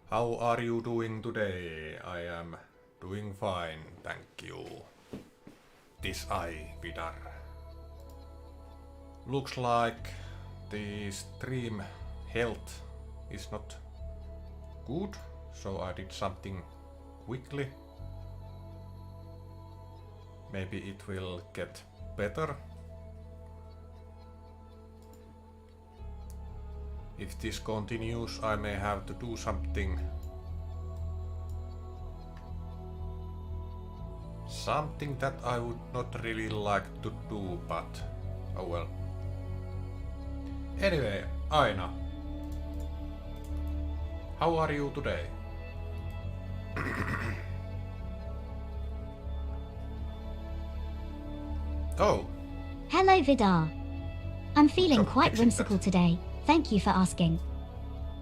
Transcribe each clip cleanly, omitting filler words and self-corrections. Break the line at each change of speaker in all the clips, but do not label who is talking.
How are you doing today? I am doing fine, thank you. This Vidarr. Looks like the stream health is not good, so I did something quickly. Maybe it will get better. If this continues, I may have to do something that I would not really like to do, but oh well. Anyway, Aina, how are you today? Oh,
Hello, Vidarr. I'm feeling
job
quite
fixing
whimsical
that.
today. Thank you for asking.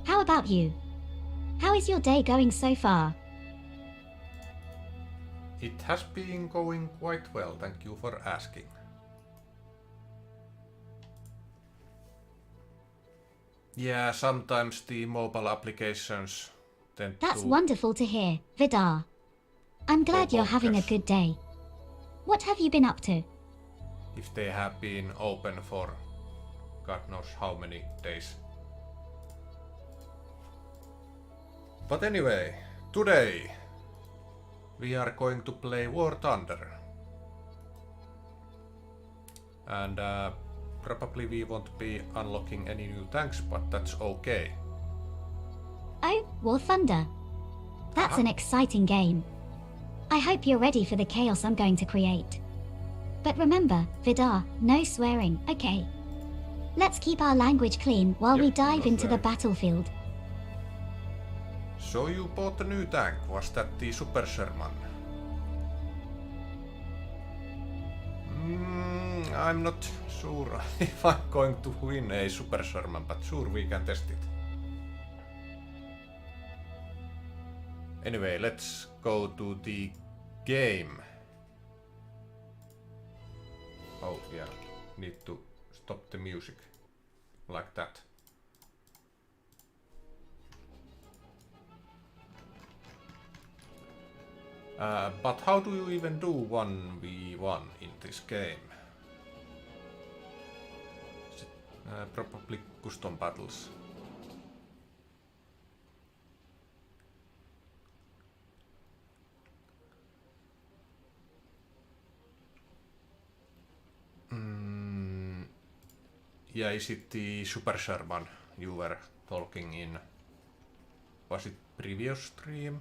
How about you? How is your day going so far?
It has been going quite well, thank you for asking. Yeah, sometimes the mobile applications tend
That's
to
wonderful to hear, Vidarr. I'm glad
go
you're having a
bonkers
good day. What have you been up to?
if they have been open for God knows how many days. But anyway, today we are going to play War Thunder. And probably we won't be unlocking any new tanks, but that's okay.
Oh, War Thunder. That's an exciting game. I hope you're ready for the chaos I'm going to create. But remember, Vidarr, no swearing, okay? Let's keep our language clean while we
Yep, no
dive into the
swearing.
battlefield.
So you bought a new tank, was that the Super Sherman? I'm not sure if I'm going to win a Super Sherman, but sure we can test it. Anyway, let's go to the game. Oh yeah, need to stop the music like that. But how do you even do 1v1 in this game? Probably custom battles. Yeah, is it the Super Sherman you were talking in? Was it previous stream?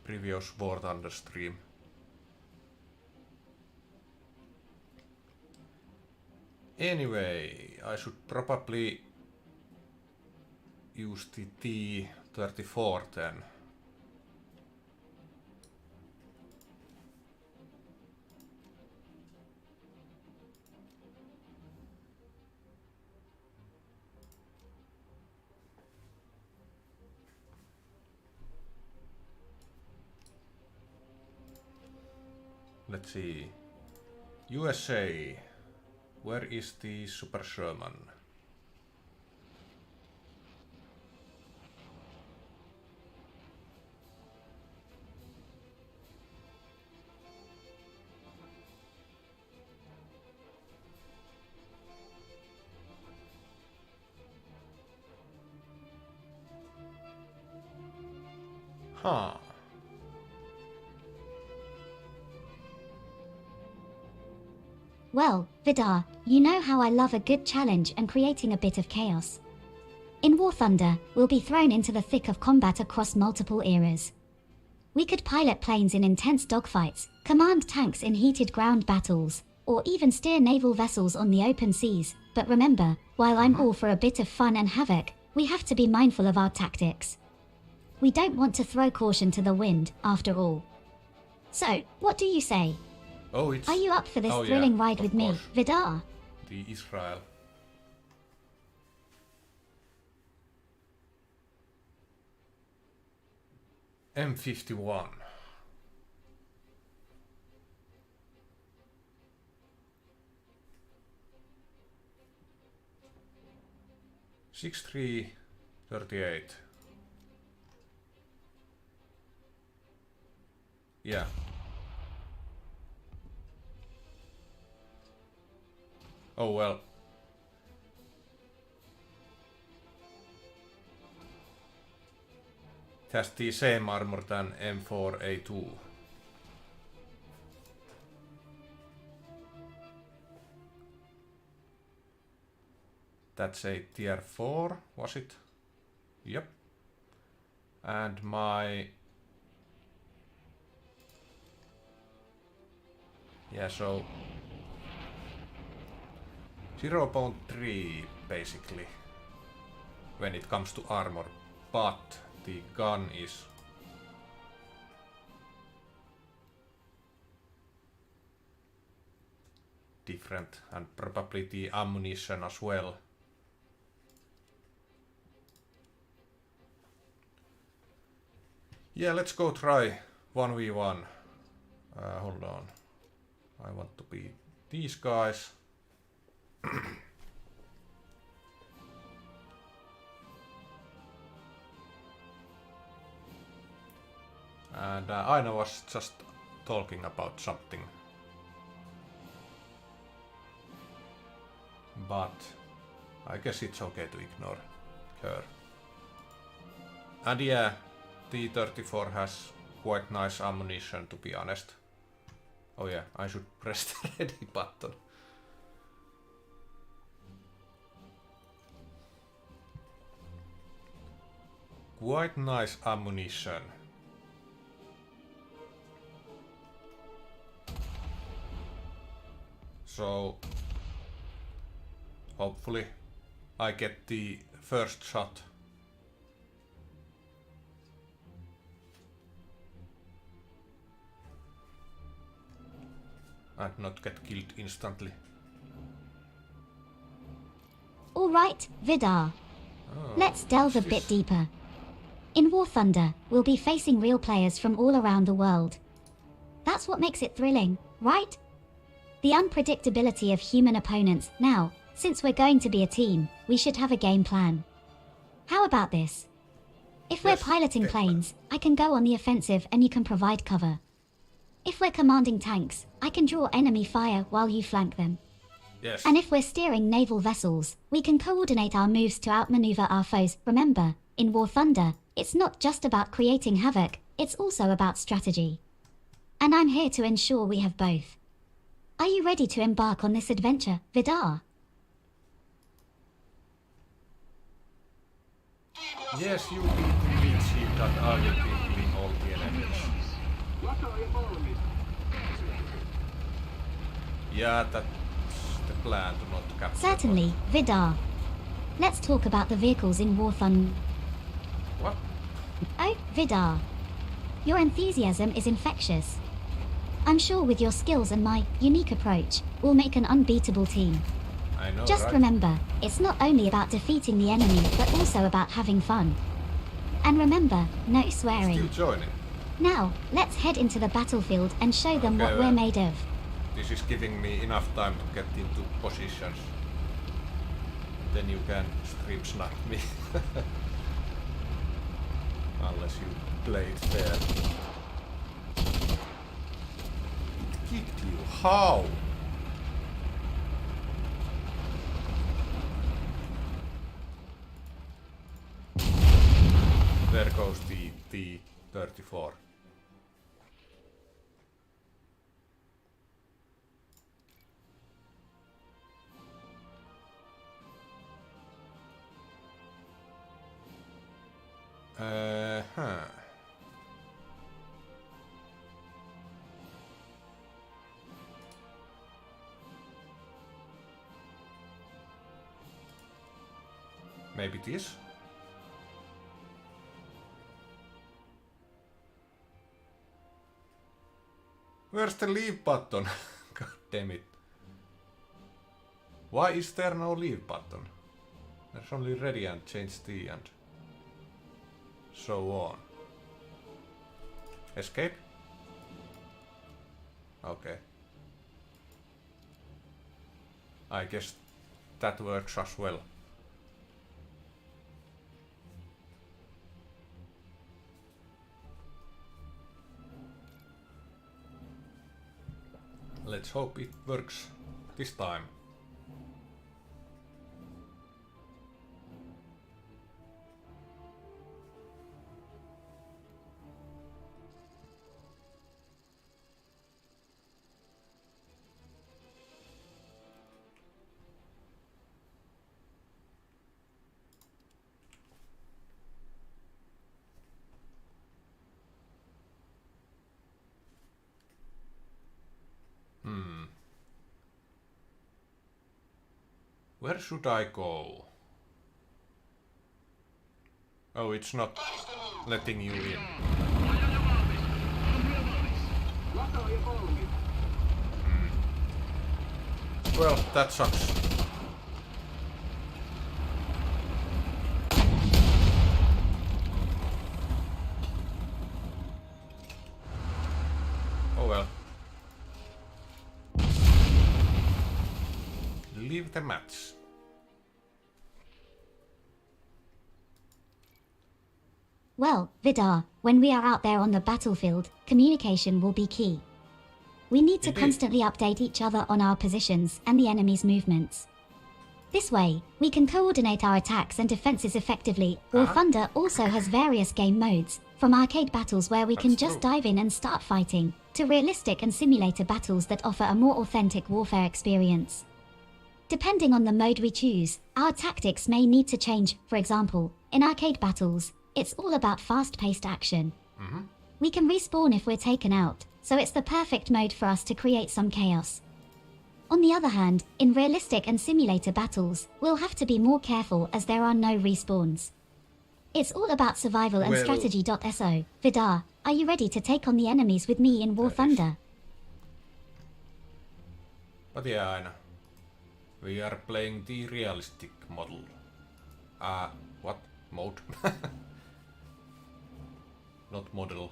Previous War Thunder stream? Anyway, I should probably use the T-34 then. Let's see. USA. Where is the Super Sherman? Huh.
Well, Vidarr, you know how I love a good challenge and creating a bit of chaos. In War Thunder, we'll be thrown into the thick of combat across multiple eras. We could pilot planes in intense dogfights, command tanks in heated ground battles, or even steer naval vessels on the open seas. But remember, while I'm all for a bit of fun and havoc, we have to be mindful of our tactics. We don't want to throw caution to the wind, after all. So, what do you say?
Oh, it's...
Are you up for this
Oh, yeah,
thrilling ride
of
with me,
course.
Vidarr?
The Israel. M51. 6-3 38. Yeah. Oh well. It has the same armor than M4A2. That's a tier 4, was it? Yep. And my... Yeah, so... 0.3 basically, when it comes to armor, but the gun is... different, and probably the ammunition as well. Yeah, let's go try 1v1. Hold on. I want to be these guys. And Aina was just talking about something. But I guess it's okay to ignore her. And yeah, T-34 has quite nice ammunition, to be honest. Oh yeah, I should press the ready button. Quite nice ammunition. So hopefully I get the first shot. And not get killed instantly.
Alright, Vidarr.
Oh,
Let's delve a bit deeper. In War Thunder, we'll be facing real players from all around the world. That's what makes it thrilling, right? The unpredictability of human opponents. Now, since we're going to be a team, we should have a game plan. How about this? If we're piloting planes, I can go on the offensive and you can provide cover. If we're commanding tanks, I can draw enemy fire while you flank them.
Yes.
And if we're steering naval vessels, we can coordinate our moves to outmaneuver our foes. Remember, in War Thunder, it's not just about creating havoc, it's also about strategy. And I'm here to ensure we have both. Are you ready to embark on this adventure, Vidarr?
Yes, you need to be cheap that I will be killing all the enemies. Yeah, that's the plan, to not capture.
Certainly, Vidarr. Let's talk about the vehicles in War Thunder.
What?
Oh, Vidarr. Your enthusiasm is infectious. I'm sure with your skills and my unique approach, we'll make an unbeatable team.
I know,
Just
right?
remember, it's not only about defeating the enemy, but also about having fun. And remember, no swearing.
Still joining.
Now, let's head into the battlefield and show them
Okay,
what we're made of.
This is giving me enough time to get into positions. Then you can stream snipe me. Unless you play it fair. It kicked you. How? There goes the T-34. Huh. Maybe this? Where's the leave button? God damn it. Why is there no leave button? There's only ready and change the and so on. Escape? Okay. I guess that works as well. let's hope it works this time. Where should I go? Oh, it's not letting you in. Well, that sucks. Oh well. Leave the match.
Well, Vidarr, when we are out there on the battlefield, communication will be key. We need to
Indeed.
constantly update each other on our positions and the enemy's movements. This way, we can coordinate our attacks and defenses effectively. War Thunder also has various game modes, from arcade battles where we can
That's
just
true.
dive in and start fighting, to realistic and simulator battles that offer a more authentic warfare experience. Depending on the mode we choose, our tactics may need to change. For example, in arcade battles, it's all about fast-paced action. We can respawn if we're taken out, so it's the perfect mode for us to create some chaos. On the other hand, in realistic and simulator battles, we'll have to be more careful as there are no respawns. It's all about survival and
Well-
strategy.so. Vidarr, are you ready to take on the enemies with me in War
That is.
Thunder?
But yeah, I know. We are playing the realistic model. What? Mode? Not model.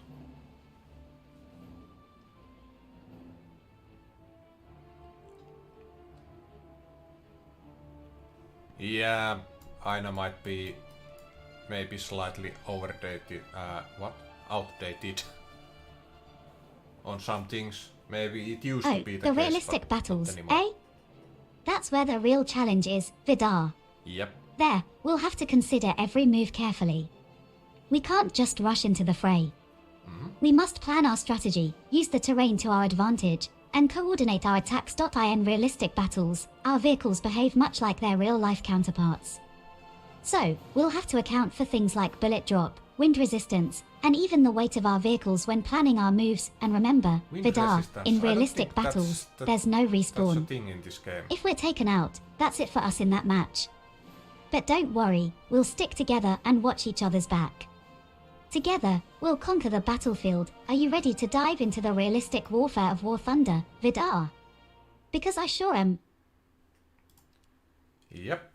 Yeah, Aina might be maybe slightly overdated. What? Outdated. On some things. Maybe it used to
Oh,
be
the
case,
realistic
but
battles,
not anymore.
eh? That's where the real challenge is, Vidarr.
Yep.
There, we'll have to consider every move carefully. We can't just rush into the fray. We must plan our strategy, use the terrain to our advantage, and coordinate our attacks. In realistic battles, our vehicles behave much like their real-life counterparts. So, we'll have to account for things like bullet drop, wind resistance, and even the weight of our vehicles when planning our moves. And remember,
Wind
Vidarr,
resistance.
in
I don't
realistic
think that's
battles,
the-
there's no
That's the
respawn.
thing in this game.
If we're taken out, that's it for us in that match. But don't worry, we'll stick together and watch each other's back. Together, we'll conquer the battlefield. Are you ready to dive into the realistic warfare of War Thunder, Vidarr? Because I sure am.
Yep.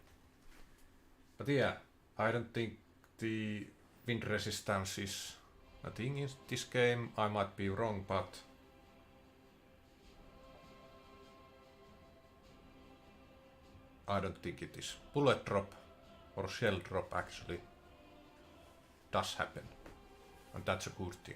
But yeah, I don't think the wind resistance is a thing in this game. I might be wrong, but I don't think it is. Bullet drop or shell drop actually does happen. And that's a good thing.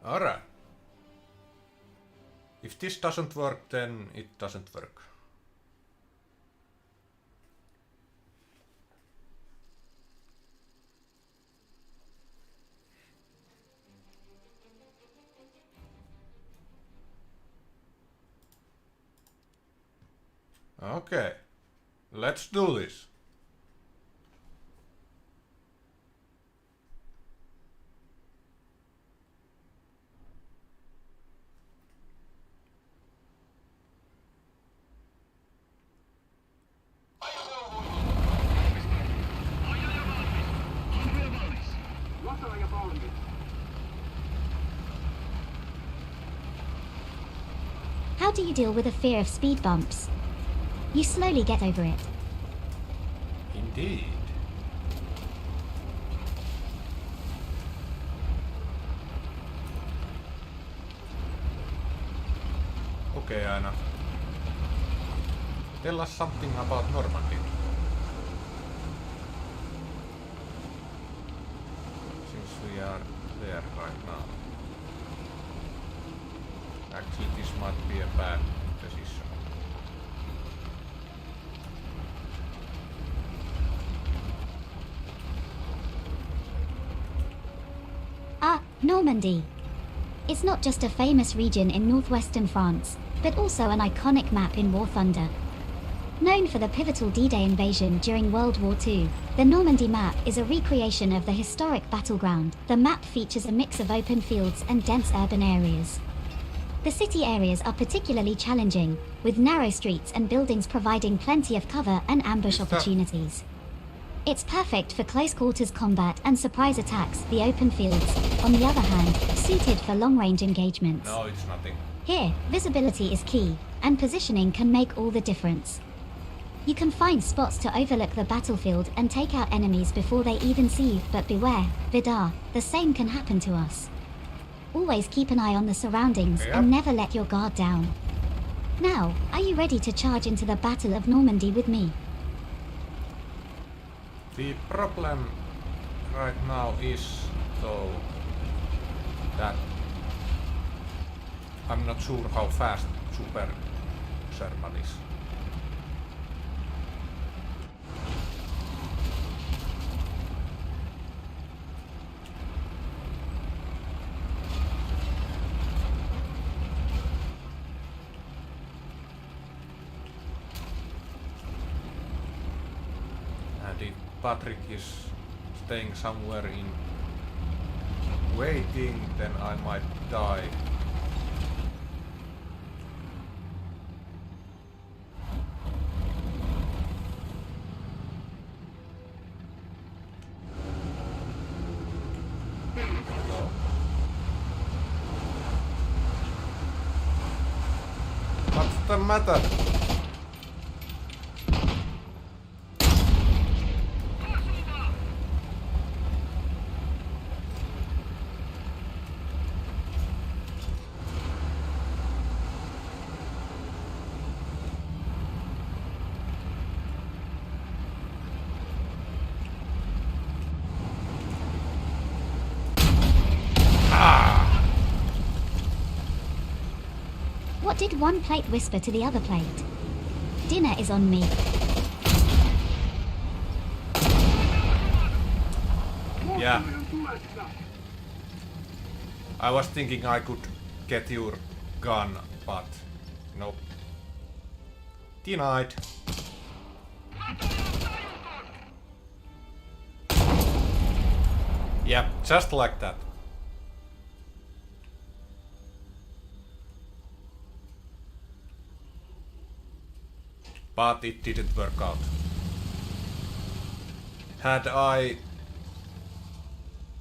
Alright. If this doesn't work, then it doesn't work. Okay, let's do this.
How do you deal with a fear of speed bumps? You slowly get over it.
Indeed. lukee aina. Tell us something about Normandy. Since we are there right now. Actually, this might be a bad decision.
Normandy. It's not just a famous region in northwestern France, but also an iconic map in War Thunder. Known for the pivotal D-Day invasion during World War II, the Normandy map is a recreation of the historic battleground. The map features a mix of open fields and dense urban areas. The city areas are particularly challenging, with narrow streets and buildings providing plenty of cover and ambush opportunities. It's perfect for close-quarters combat and surprise attacks. The open fields, on the other hand, suited for long-range engagements.
No, it's nothing.
Here, visibility is key, and positioning can make all the difference. You can find spots to overlook the battlefield and take out enemies before they even see you, but beware, Vidarr, the same can happen to us. Always keep an eye on the surroundings and never let your guard down. Now, are you ready to charge into the Battle of Normandy with me?
The problem right now is, though, that I'm not sure how fast Super Sherman is. And if Patrick is staying somewhere in waiting, then I might die. No. What's the matter?
What did one plate whisper to the other plate? Dinner is on me.
Yeah. I was thinking I could get your gun, but nope. Denied. Yep, just like that. But it didn't work out. Had I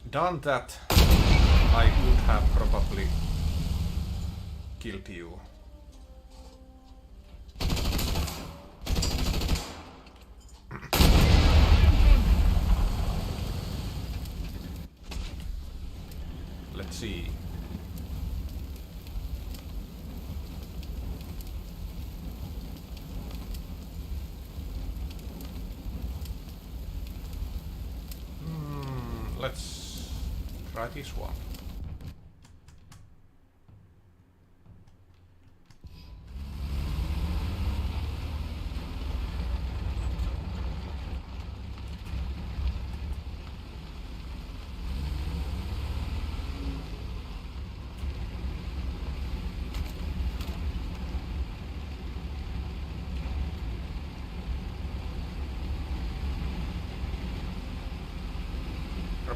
done that, I would have probably killed you. Let's see. Let's try this one.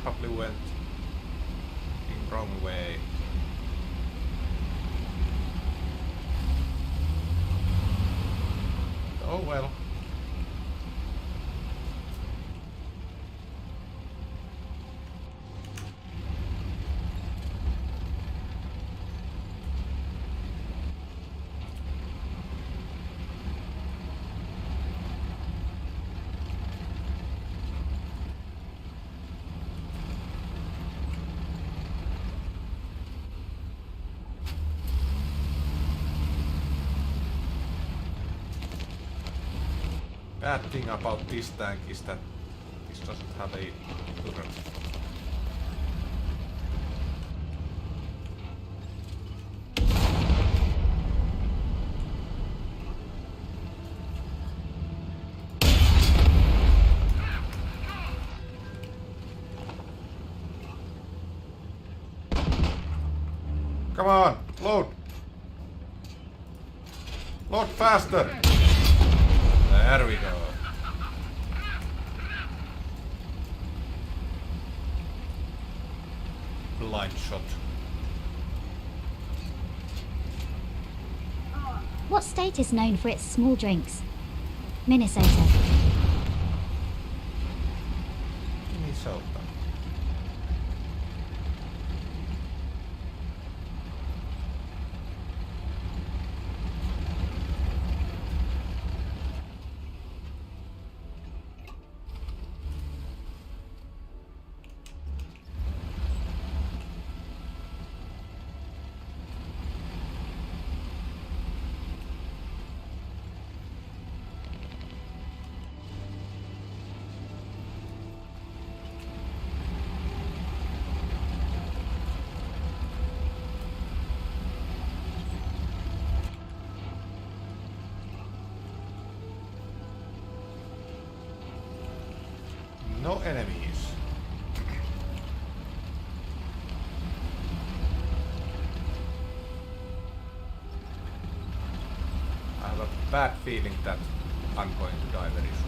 Probably went in wrong way. Oh well. Bad thing about this tank is that this doesn't have a turret. Come on, load! Load faster! There we go. Blind shot.
What state is known for its small drinks? Minnesota.
Minnesota. No enemies. I have a bad feeling that I'm going to die very soon.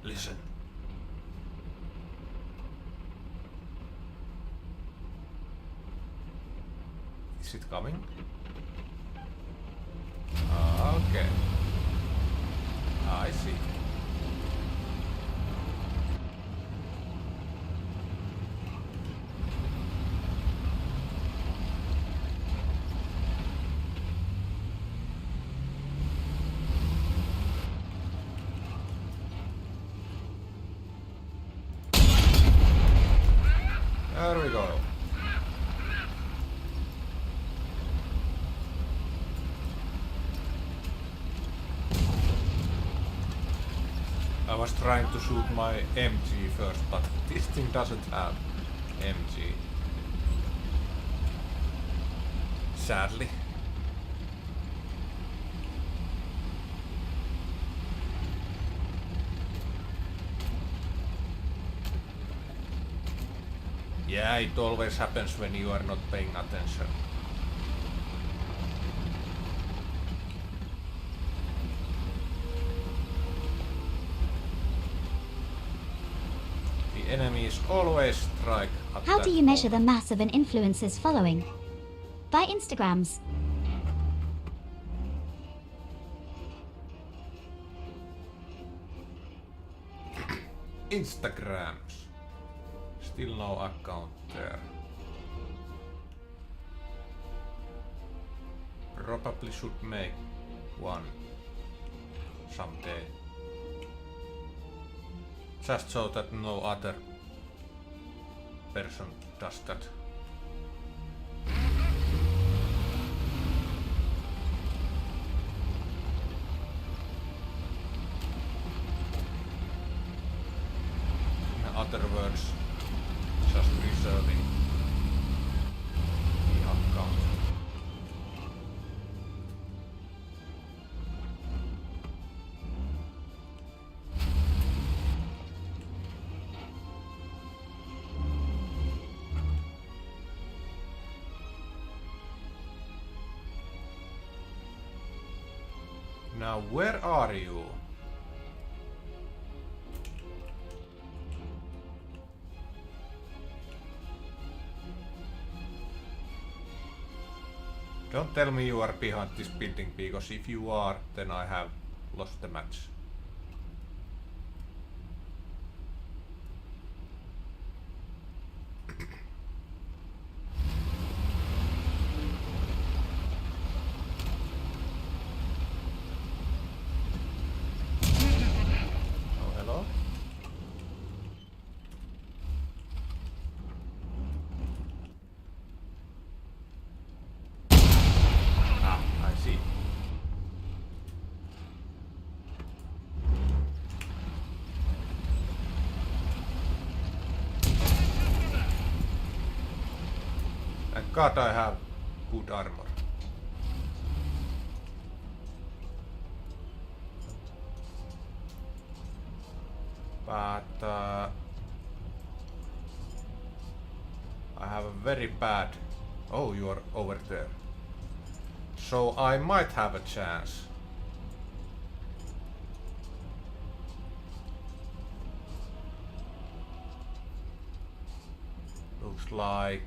Listen. Is it coming? Okay. I see. There we go. I was trying to shoot my MG first, but this thing doesn't have MG. Sadly. Yeah, it always happens when you are not paying attention. The enemies always strike at
How
that
do you measure the
moment.
mass of an influencer's following? By Instagrams.
Instagrams. Still no account there. Probably should make one someday. Just so that no other person does that. In other words, just reserving the account. Now, where are you? Don't tell me you are behind this building, because if you are, then I have lost the match. Oh, hello? I see. Thank God I have good armor. But I have a very bad... Oh, you are over there. So I might have a chance. Looks like...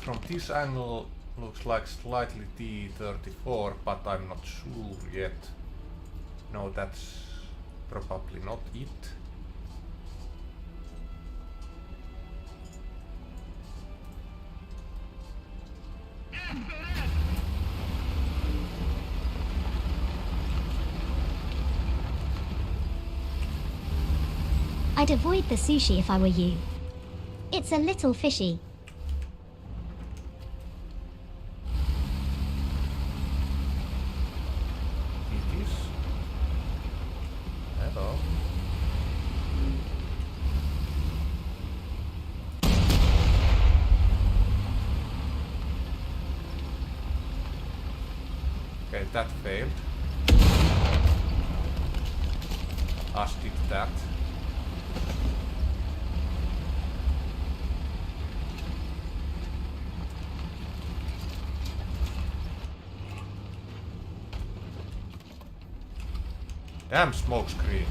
From this angle, looks like slightly T-34, but I'm not sure yet. No, that's probably not it.
I'd avoid the sushi if I were you. It's a little fishy.
It is. Hello. Okay, that failed. Us did that. Damn smoke screen.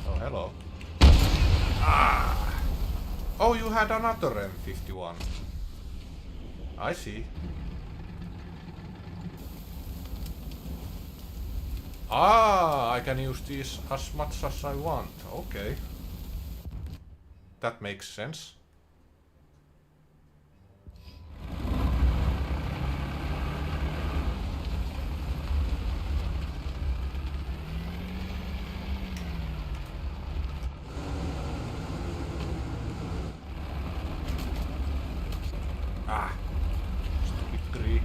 Oh, hello. Ah! Oh, you had another M51. I see. Ah, I can use these as much as I want. Okay. That makes sense. Ah, stupid tree.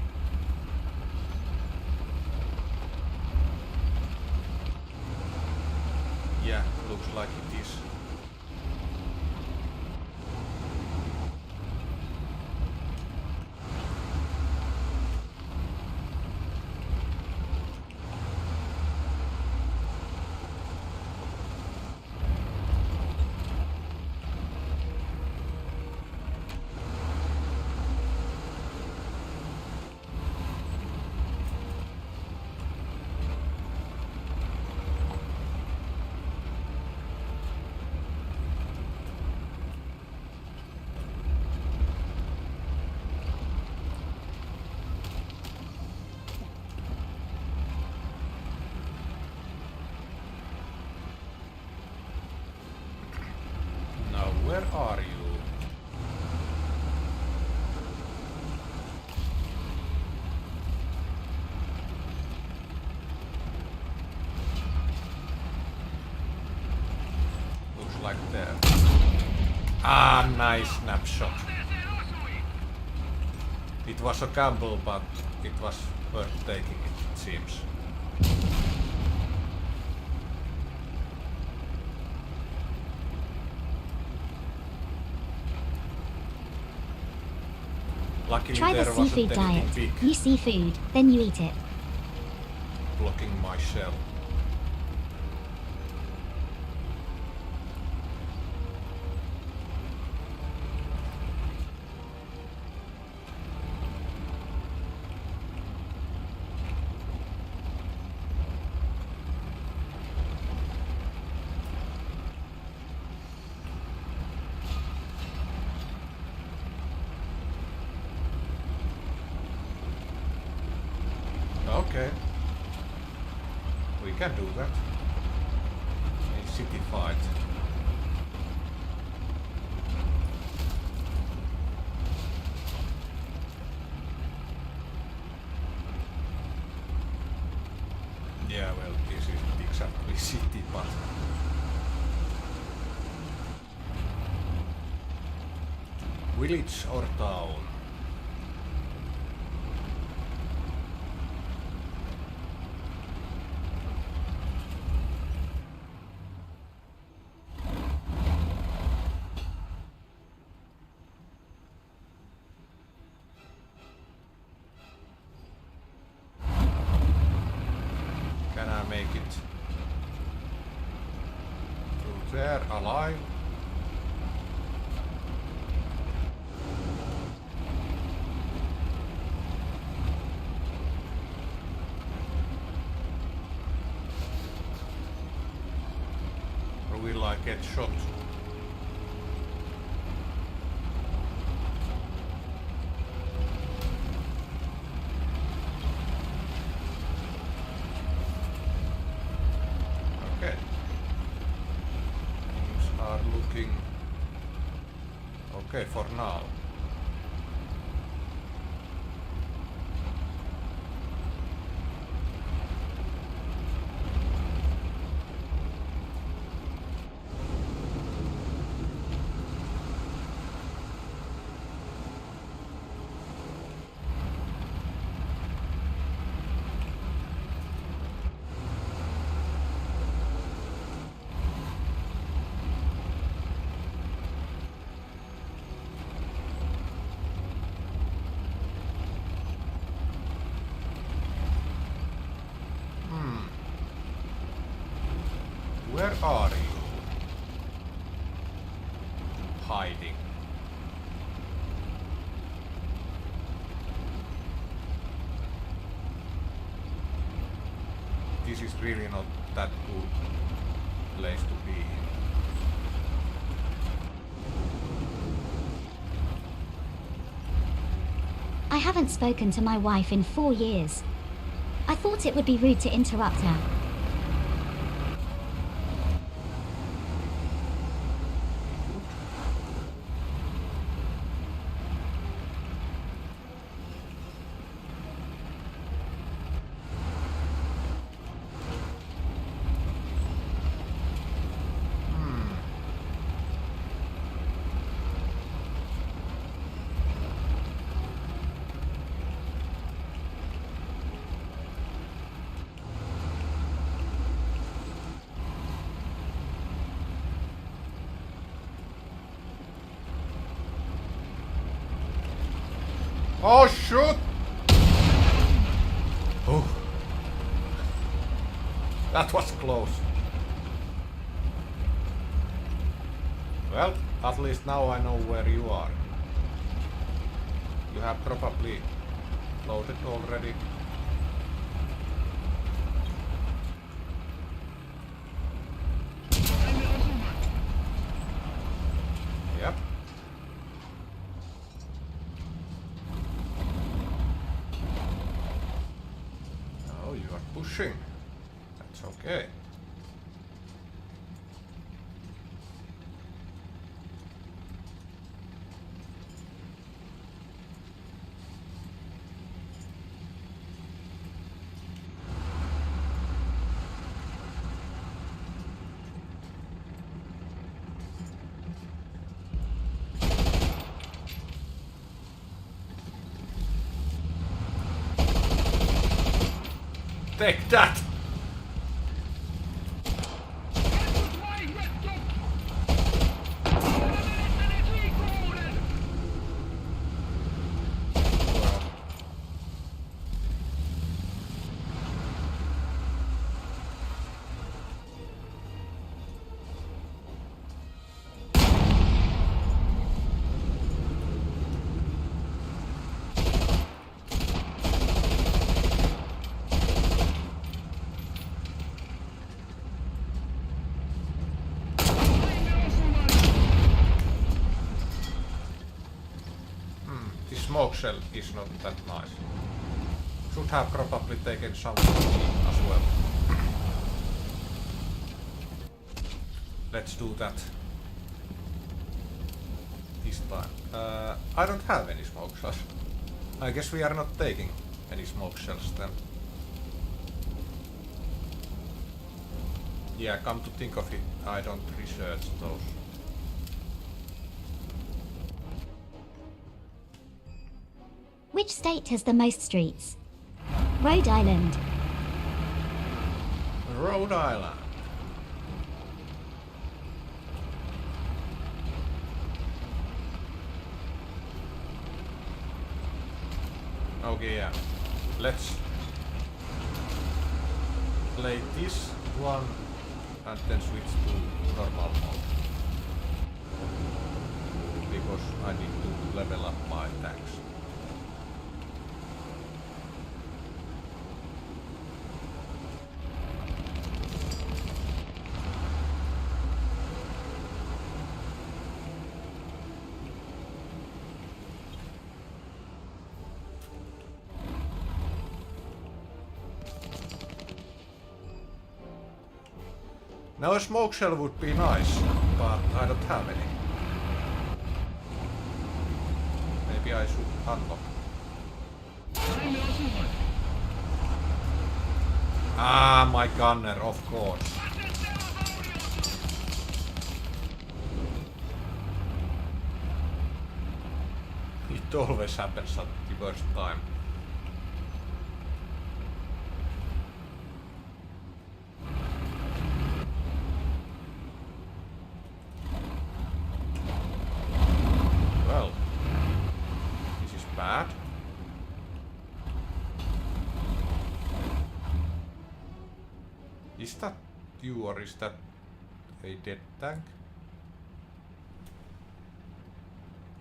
Yeah, looks like it is. Now, where are you? Looks like there. Ah, nice snapshot. It was a gamble, but it was worth taking, it seems. Luckily
Try the
there wasn't
seafood
anything
diet.
big
You see food, then you eat it.
blocking my shell. We can do that. A city fight. Yeah, well, this isn't exactly city, but... Village or town? Can I make it through there alive? Or will I get shot? Okay. Things are looking okay for now. Where are you? Hiding. This is really not that good place to be in.
I haven't spoken to my wife in 4 years. I thought it would be rude to interrupt her.
Oh shoot! Oh. That was close. Well, at least now I know where you are. You have probably loaded already. Yep. Oh, you are pushing. That's okay. Take that! Smoke shell is not that nice. Should have probably taken some as well. let's do that this time. I don't have any smoke shells. I guess we are not taking any smoke shells then. Yeah, come to think of it, I don't research those.
Which state has the most streets? Rhode Island.
Rhode Island. Okay, yeah. Let's play this one and then switch to normal mode. Because I need to level up my tanks. Now a smoke shell would be nice, but I don't have any. Maybe I should unlock. Ah, my gunner, of course. It always happens at the worst time. Is that you or is that a dead tank?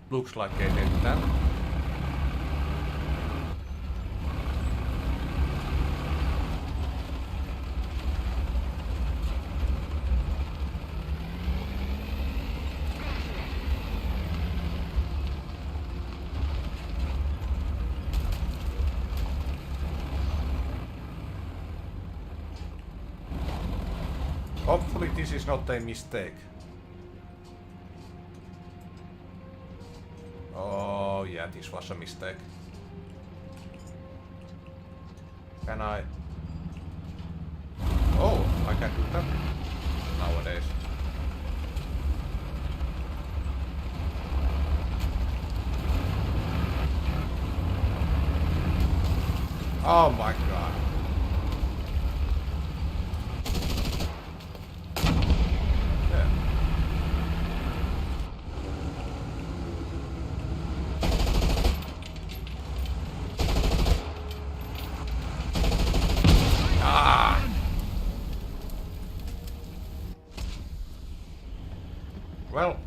Looks like a dead tank. Hopefully this is not a mistake. Oh yeah, this was a mistake. Can I? Oh, I can do that nowadays. Oh my god. Well,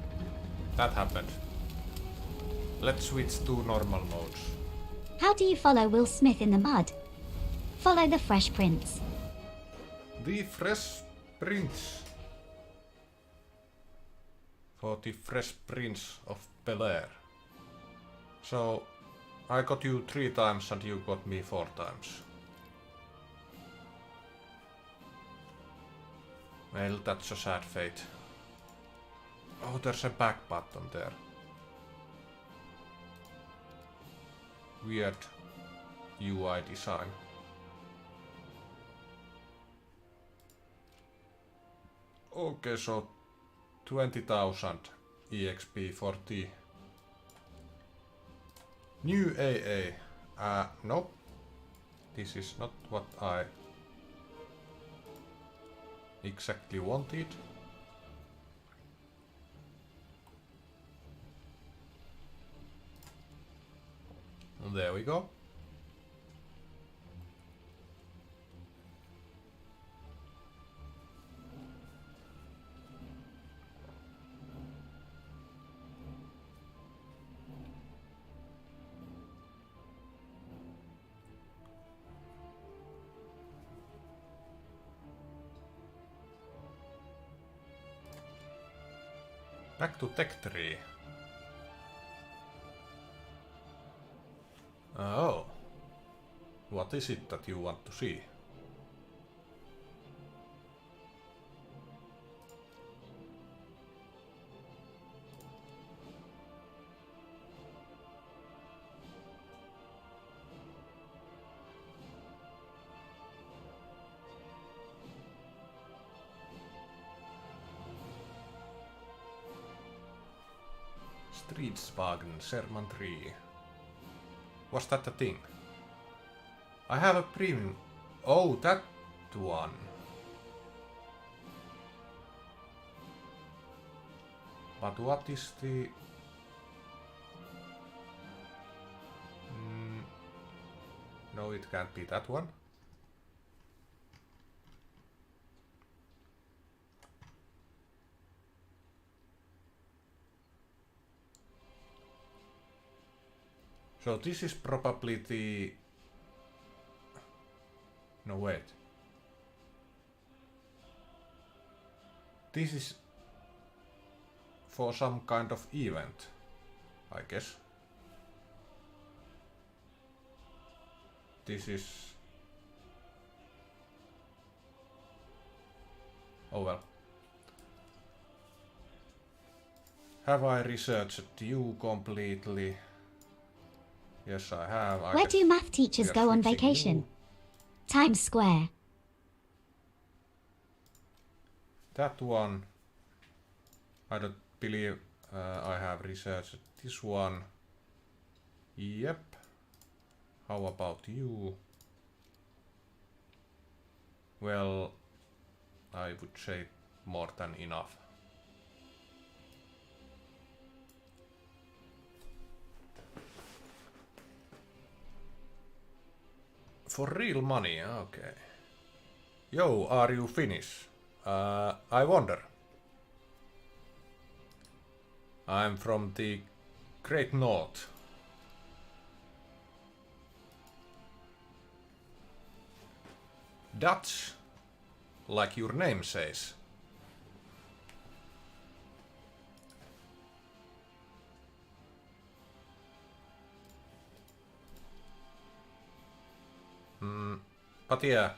that happened. Let's switch to normal modes.
How do you follow Will Smith in the mud? Follow the Fresh Prince.
The Fresh Prince. For the Fresh Prince of Bel-Air. So, I got you 3 times and you got me 4 times. Well, that's a sad fate. Oh, there's a back button there. Weird UI design. Okay, so 20,000 EXP for the new AA. Nope. This is not what I exactly wanted. There we go. Back to Tech Tree. Oh. What is it that you want to see? Stridswagen Sherman 3. Was that a thing? I have a premium. Oh, that one. But what is the... No, it can't be that one. So this is probably the... No, wait. This is for some kind of event, I guess. This is... Oh well. Have I researched you completely? Yes, I have.
Where do math teachers go on vacation?
You.
Times Square.
That one. I don't believe I have researched this one. Yep. How about you? Well, I would say more than enough. For real money, okay. Yo, are you Finnish? I wonder. I'm from the Great North. Dutch, like your name says. But yeah,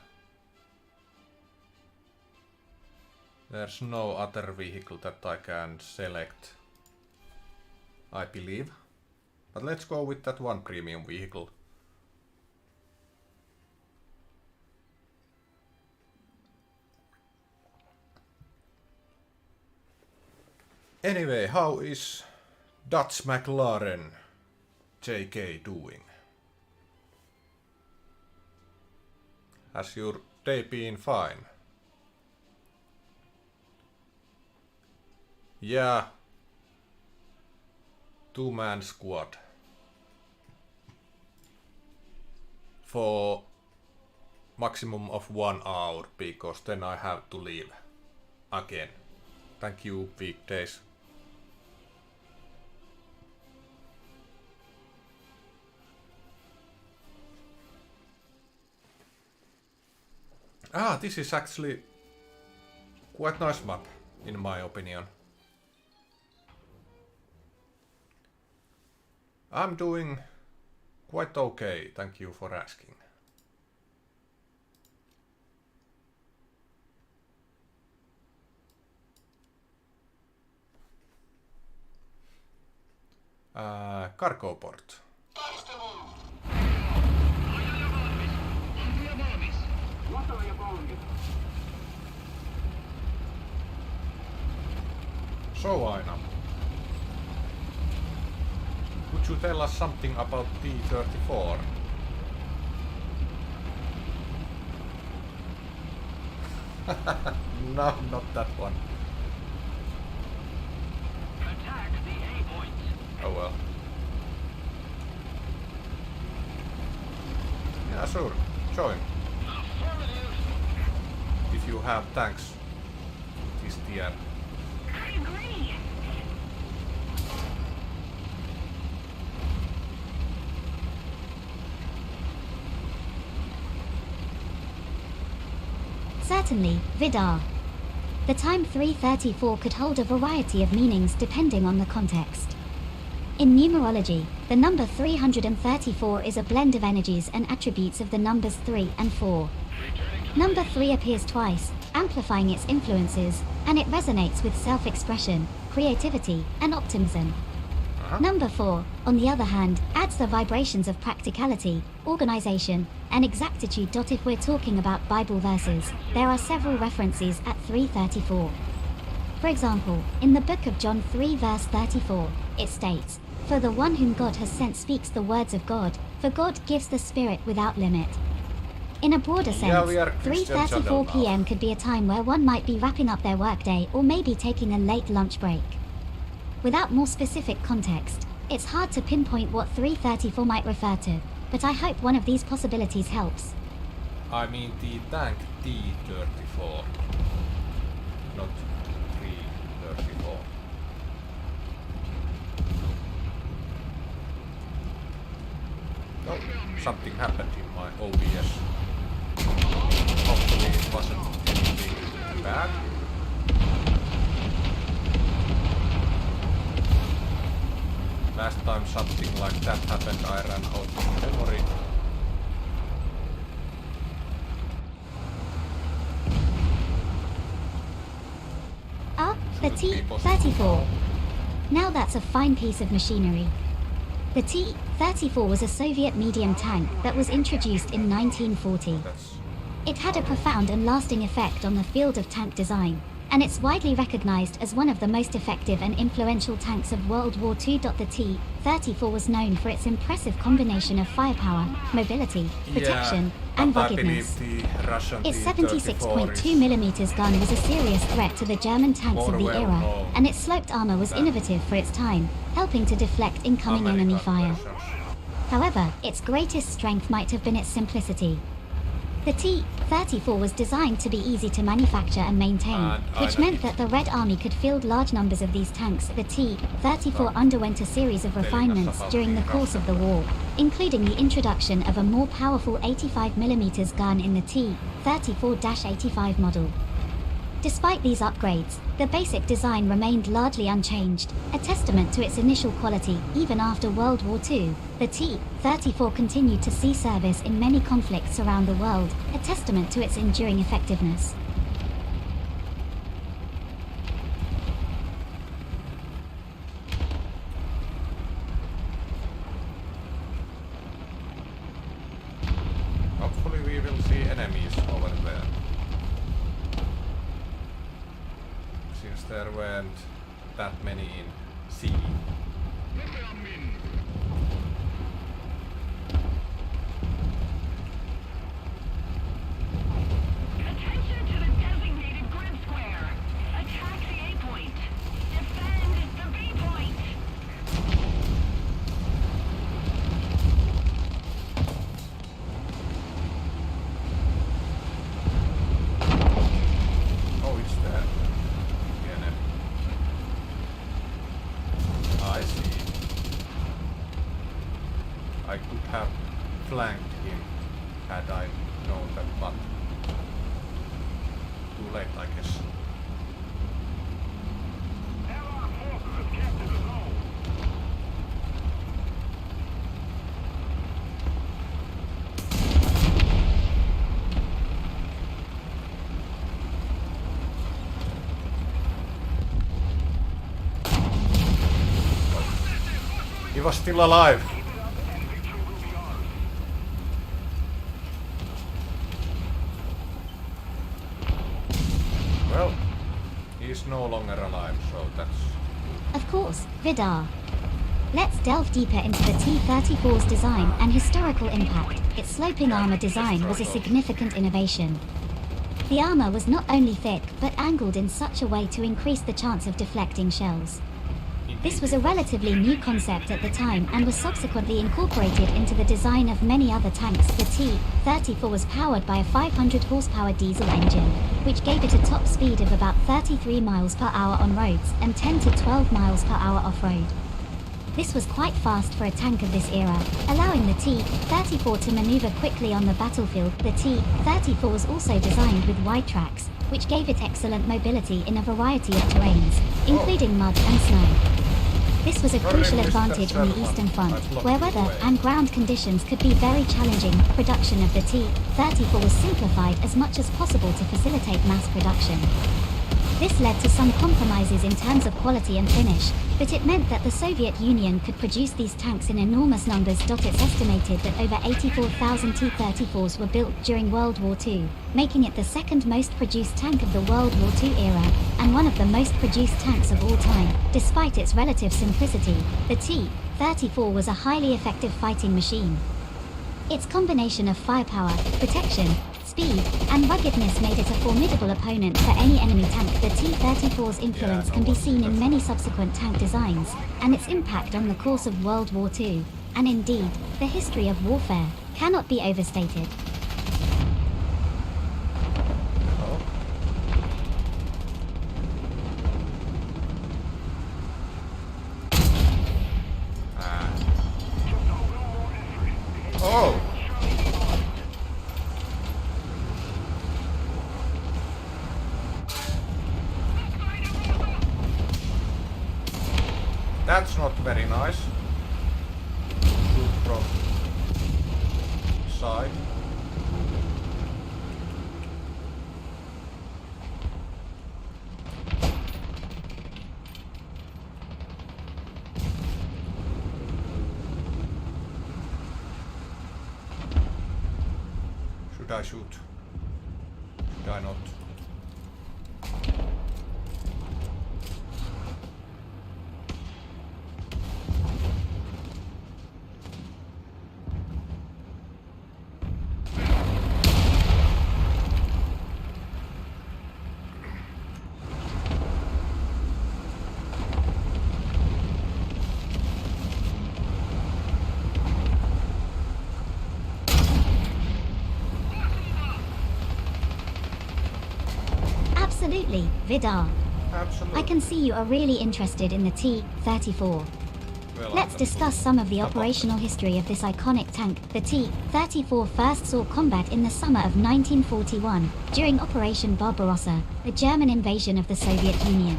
there's no other vehicle that I can select, I believe. But let's go with that one premium vehicle. Anyway, how is Dutch McLaren JK doing? Has your day been fine? Yeah. 2-man squad. For maximum of 1 hour, because then I have to leave again. Thank you, weekdays. Ah, this is actually quite nice map, in my opinion. I'm doing quite okay, thank you for asking. Cargo port. So Aina, could you tell us something about T-34? No, not that one.
Attack the A point.
Oh well. Yeah, sure. Join.
Affirmative.
If you have tanks. This tier.
I agree.
Certainly, Vidarr. The time 334 could hold a variety of meanings depending on the context. In numerology, the number 334 is a blend of energies and attributes of the numbers 3 and 4. Number 3 appears twice, amplifying its influences, and it resonates with self-expression, creativity, and optimism. Number 4, on the other hand, adds the vibrations of practicality, organization, and exactitude. If we're talking about Bible verses, there are several references at 334. For example, in the book of John 3 verse 34, it states, "For the one whom God has sent speaks the words of God, for God gives the Spirit without limit." In a broader
Yeah,
sense,
we are Christian
3:34
channel now.
p.m. could be a time where one might be wrapping up their workday or maybe taking a late lunch break. Without more specific context, it's hard to pinpoint what 3:34 might refer to, but I hope one of these possibilities helps.
I mean the tank T-34, not 334. Oh, something happened in my OBS. Hopefully it wasn't anything bad. Last time something like that happened, I ran out of memory.
Ah, the T-34. Now that's a fine piece of machinery. The T-34 was a Soviet medium tank that was introduced in 1940.
That's
It had a profound and lasting effect on the field of tank design, and it's widely recognized as one of the most effective and influential tanks of World War II. The T-34 was known for its impressive combination of firepower, mobility, protection, and
but I believe
ruggedness.
the Russian
Its
T-34
76.2mm gun was a serious threat to the German tanks of the
more
era,
well-known
and its sloped armor was
than
innovative for its time, helping to deflect incoming enemy
American
fire.
versions.
However, its greatest strength might have been its simplicity. The T-34 was designed to be easy to manufacture and maintain,
And
which meant that the Red Army could field large numbers of these tanks. The T-34 underwent a series of refinements during the course of the war, including the introduction of a more powerful 85mm gun in the T-34-85 model. Despite these upgrades, the basic design remained largely unchanged, a testament to its initial quality. Even after World War II, the T-34 continued to see service in many conflicts around the world, a testament to its enduring effectiveness.
Hopefully we will see enemies over there. Since there weren't that many in sea.
Attention to the designated grid square. Attack the A point. Defend the B point.
Oh, it's there. The enemy. I see. I could have flanked him had I known that, but too late, I guess.
Allied forces have captured the zone.
He was still alive. Well, he's no longer alive, so that's...
Of course, Vidarr. Let's delve deeper into the T-34's design and historical impact. Its sloping armor design was a significant innovation. The armor was not only thick, but angled in such a way to increase the chance of deflecting shells. This was a relatively new concept at the time and was subsequently incorporated into the design of many other tanks. The T-34 was powered by a 500 horsepower diesel engine, which gave it a top speed of about 33 miles per hour on roads and 10 to 12 miles per hour off-road. This was quite fast for a tank of this era, allowing the T-34 to maneuver quickly on the battlefield. The T-34 was also designed with wide tracks, which gave it excellent mobility in a variety of terrains, including mud and snow. This was a crucial advantage on the Eastern Front, where weather and ground conditions could be very challenging. Production of the T-34 was simplified as much as possible to facilitate mass production. This led to some compromises in terms of quality and finish, but it meant that the Soviet Union could produce these tanks in enormous numbers. It's estimated that over 84,000 T-34s were built during World War II, making it the second most produced tank of the World War II era, and one of the most produced tanks of all time. Despite its relative simplicity, the T-34 was a highly effective fighting machine. Its combination of firepower, protection, speed, and ruggedness made it a formidable opponent for any enemy tank. The T-34's influence can be seen in many subsequent tank designs, and its impact on the course of World War II, and indeed, the history of warfare, cannot be overstated.
Oh! That's not very nice. Shoot from side. Should I shoot? Should I not?
Absolutely, Vidarr.
Absolutely.
I can see you are really interested in the T-34.
Well,
Let's discuss some of the operational history of this iconic tank. The T-34 first saw combat in the summer of 1941, during Operation Barbarossa, the German invasion of the Soviet Union.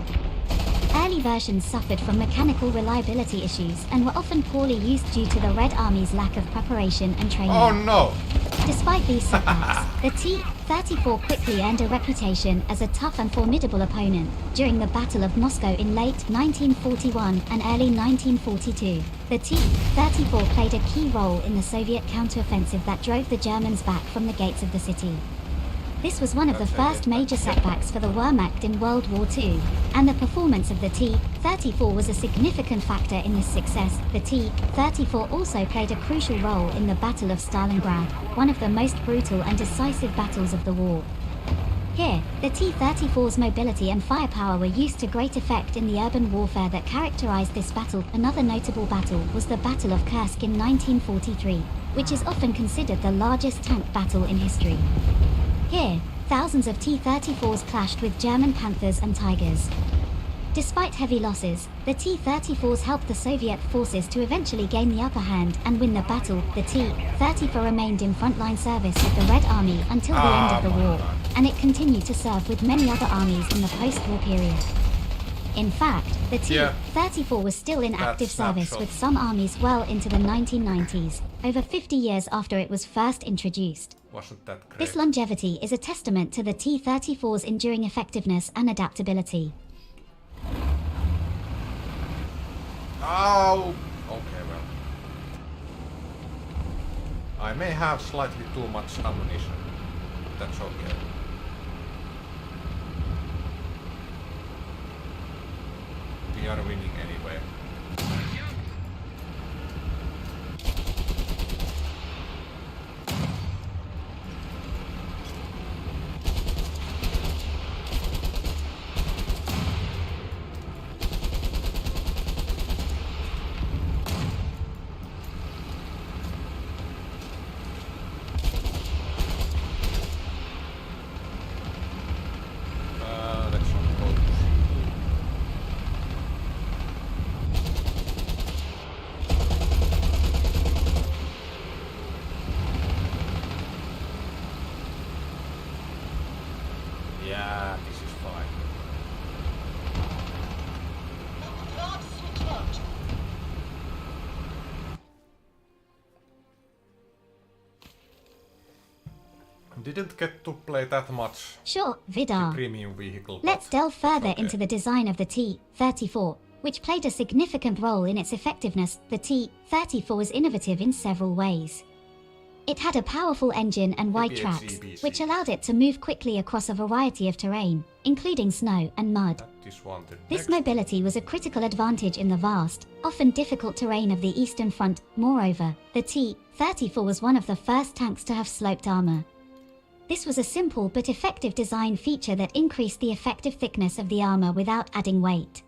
Early versions suffered from mechanical reliability issues and were often poorly used due to the Red Army's lack of preparation and training.
Oh no!
Despite these setbacks, the T-34 quickly earned a reputation as a tough and formidable opponent during the Battle of Moscow in late 1941 and early 1942. The T-34 played a key role in the Soviet counteroffensive that drove the Germans back from the gates of the city. This was one of the first major setbacks for the Wehrmacht in World War II, and the performance of the T-34 was a significant factor in this success. The T-34 also played a crucial role in the Battle of Stalingrad, one of the most brutal and decisive battles of the war. Here, the T-34's mobility and firepower were used to great effect in the urban warfare that characterized this battle. Another notable battle was the Battle of Kursk in 1943, which is often considered the largest tank battle in history. Here, thousands of T-34s clashed with German Panthers and Tigers. Despite heavy losses, the T-34s helped the Soviet forces to eventually gain the upper hand and win the battle. The T-34 remained in frontline service with the Red Army until the end of the war, and it continued to serve with many other armies in the post-war period. In fact, the T-34 was still in active service with some armies well into the 1990s, over 50 years after it was first introduced.
Wasn't that great?
This longevity is a testament to the T-34's enduring effectiveness and adaptability.
Oh! Okay, well. I may have slightly too much ammunition. That's okay. We are winning anyway. Let's not go. Yeah, this is fine. Didn't get to play that much
Sure,
the
Vidarr.
premium vehicle.
Let's
but
delve further
okay.
into the design of the T-34, which played a significant role in its effectiveness. The T-34 was innovative in several ways. It had a powerful engine and wide tracks, which allowed it to move quickly across a variety of terrain, including snow and mud.
That is one the
This
next.
mobility was a critical advantage in the vast, often difficult terrain of the Eastern Front. Moreover, the T-34 was one of the first tanks to have sloped armor. This was a simple but effective design feature that increased the effective thickness of the armor without adding weight.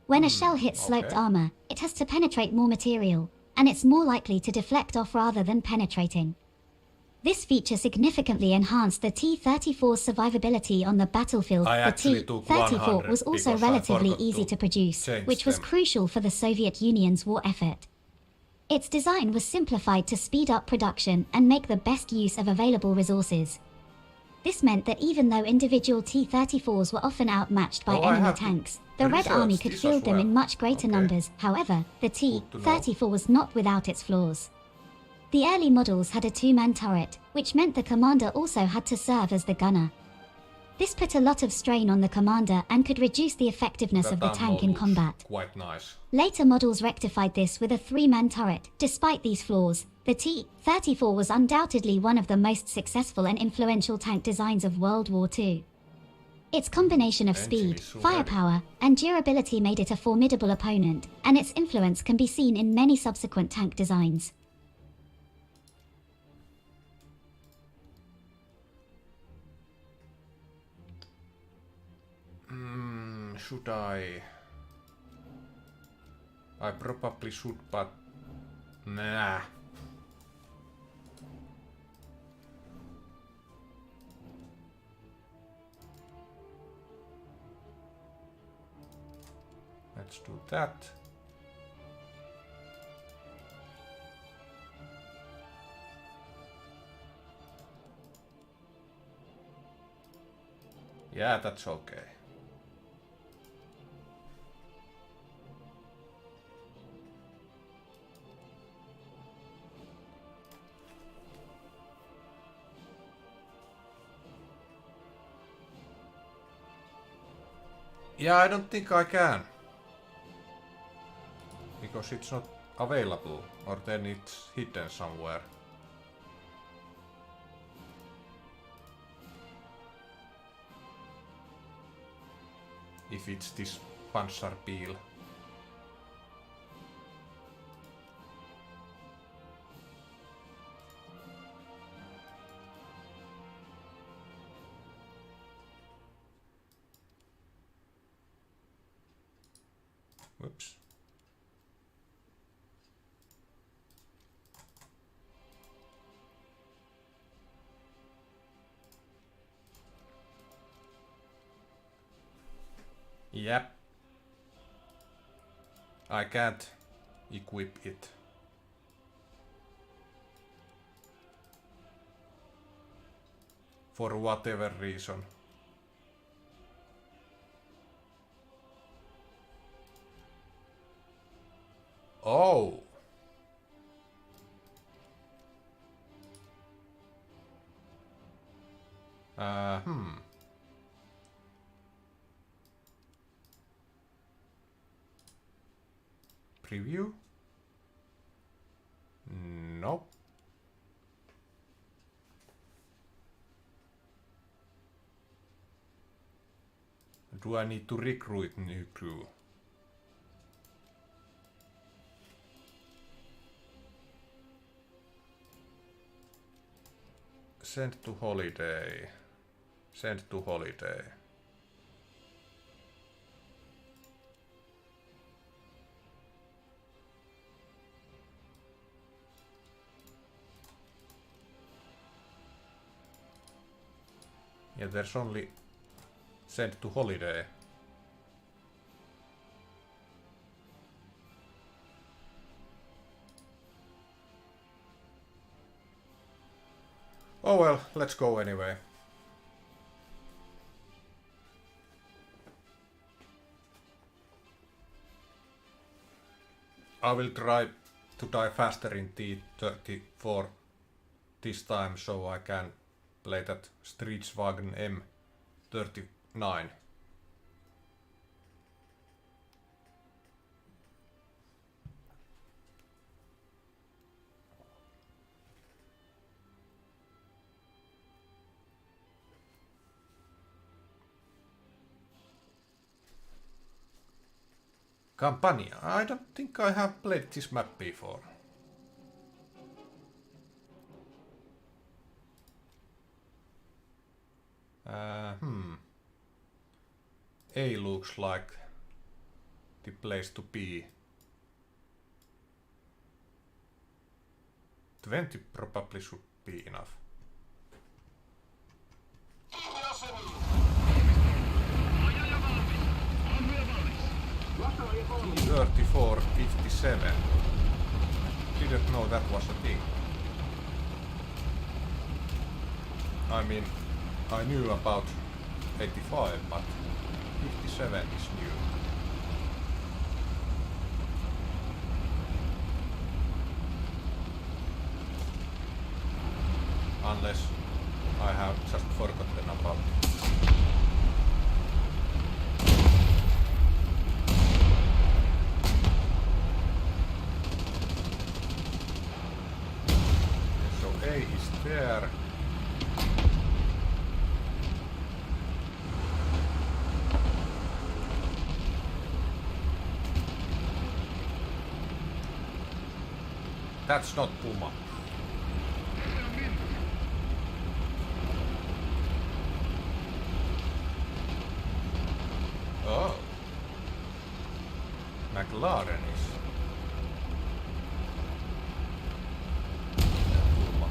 When a shell hits sloped
okay.
armor, it has to penetrate more material, and it's more likely to deflect off rather than penetrating. This feature significantly enhanced the T-34's survivability on the battlefield.
I
The
actually took
T-34
100
was also
because I
relatively
forgot
easy
to
to produce,
change
which was
them.
crucial for the Soviet Union's war effort. Its design was simplified to speed up production and make the best use of available resources. This meant that even though individual T-34s were often outmatched by
Oh, I
enemy
have to
tanks, the Red
research
Army could
this as
field them
well.
in much greater
Okay.
numbers. However, the
Good to know.
T-34 was not without its flaws. The early models had a two-man turret, which meant the commander also had to serve as the gunner. This put a lot of strain on the commander and could reduce the effectiveness
That
of the
ammo
tank in
looks
combat.
Quite nice.
Later models rectified this with a three-man turret. Despite these flaws, the T-34 was undoubtedly one of the most successful and influential tank designs of World War II. Its combination of
Engine
speed,
is so heavy.
firepower, and durability made it a formidable opponent, and its influence can be seen in many subsequent tank designs.
Should I? I probably should, but nah. Let's do that. Yeah, that's okay. Yeah, I don't think I can. Because it's not available, or then it's hidden somewhere. If it's this Panzerpeel. Whoops. Yep. I can't equip it. For whatever reason. Oh. Preview? Nope. Do I need to recruit new crew? Send to holiday. Send to holiday. Yeah, there's only send to holiday. Oh well, let's go anyway. I will try to die faster in T-34 this time so I can play that Stridswagen M39. Campania. I don't think I have played this map before. A looks like the place to be. 20 probably should be enough. 3457. Didn't know that was a thing. I mean, I knew about 85, but 57 is new. Unless I have just forgotten about it. So A is there. That's not Puma. Oh. McLaren is. Puma.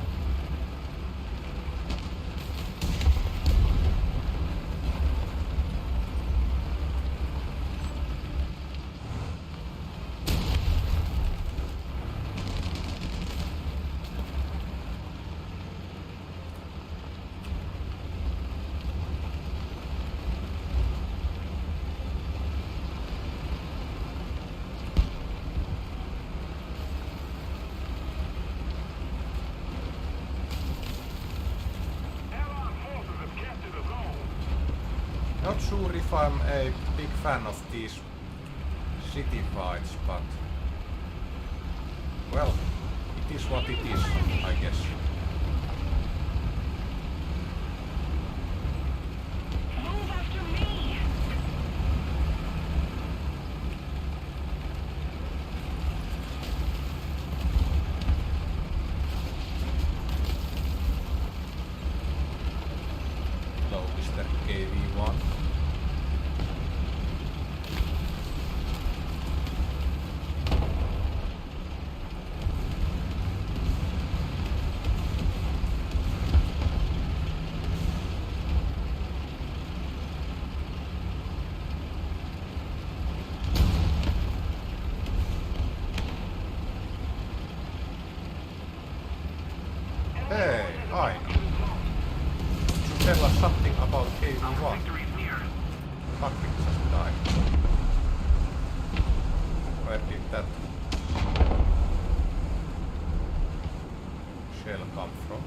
Not sure if I'm a big fan of these city fights, but well, it is what it is, I guess.
Move after me.
Hello, Mr. KV1. Hey, Aina. Could you tell us something about KV1? Fuck, it just died. Where did that shell come from?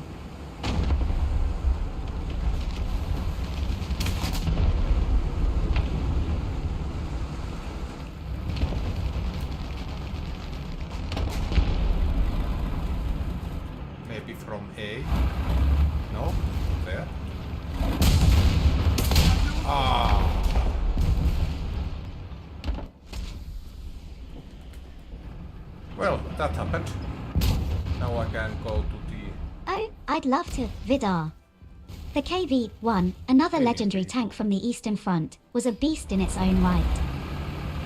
Maybe from A? No? There? Ah! Well, that happened. Now I can go to the...
Oh, I'd love to. Vidarr. The KV-1, another legendary tank from the Eastern Front, was a beast in its own right.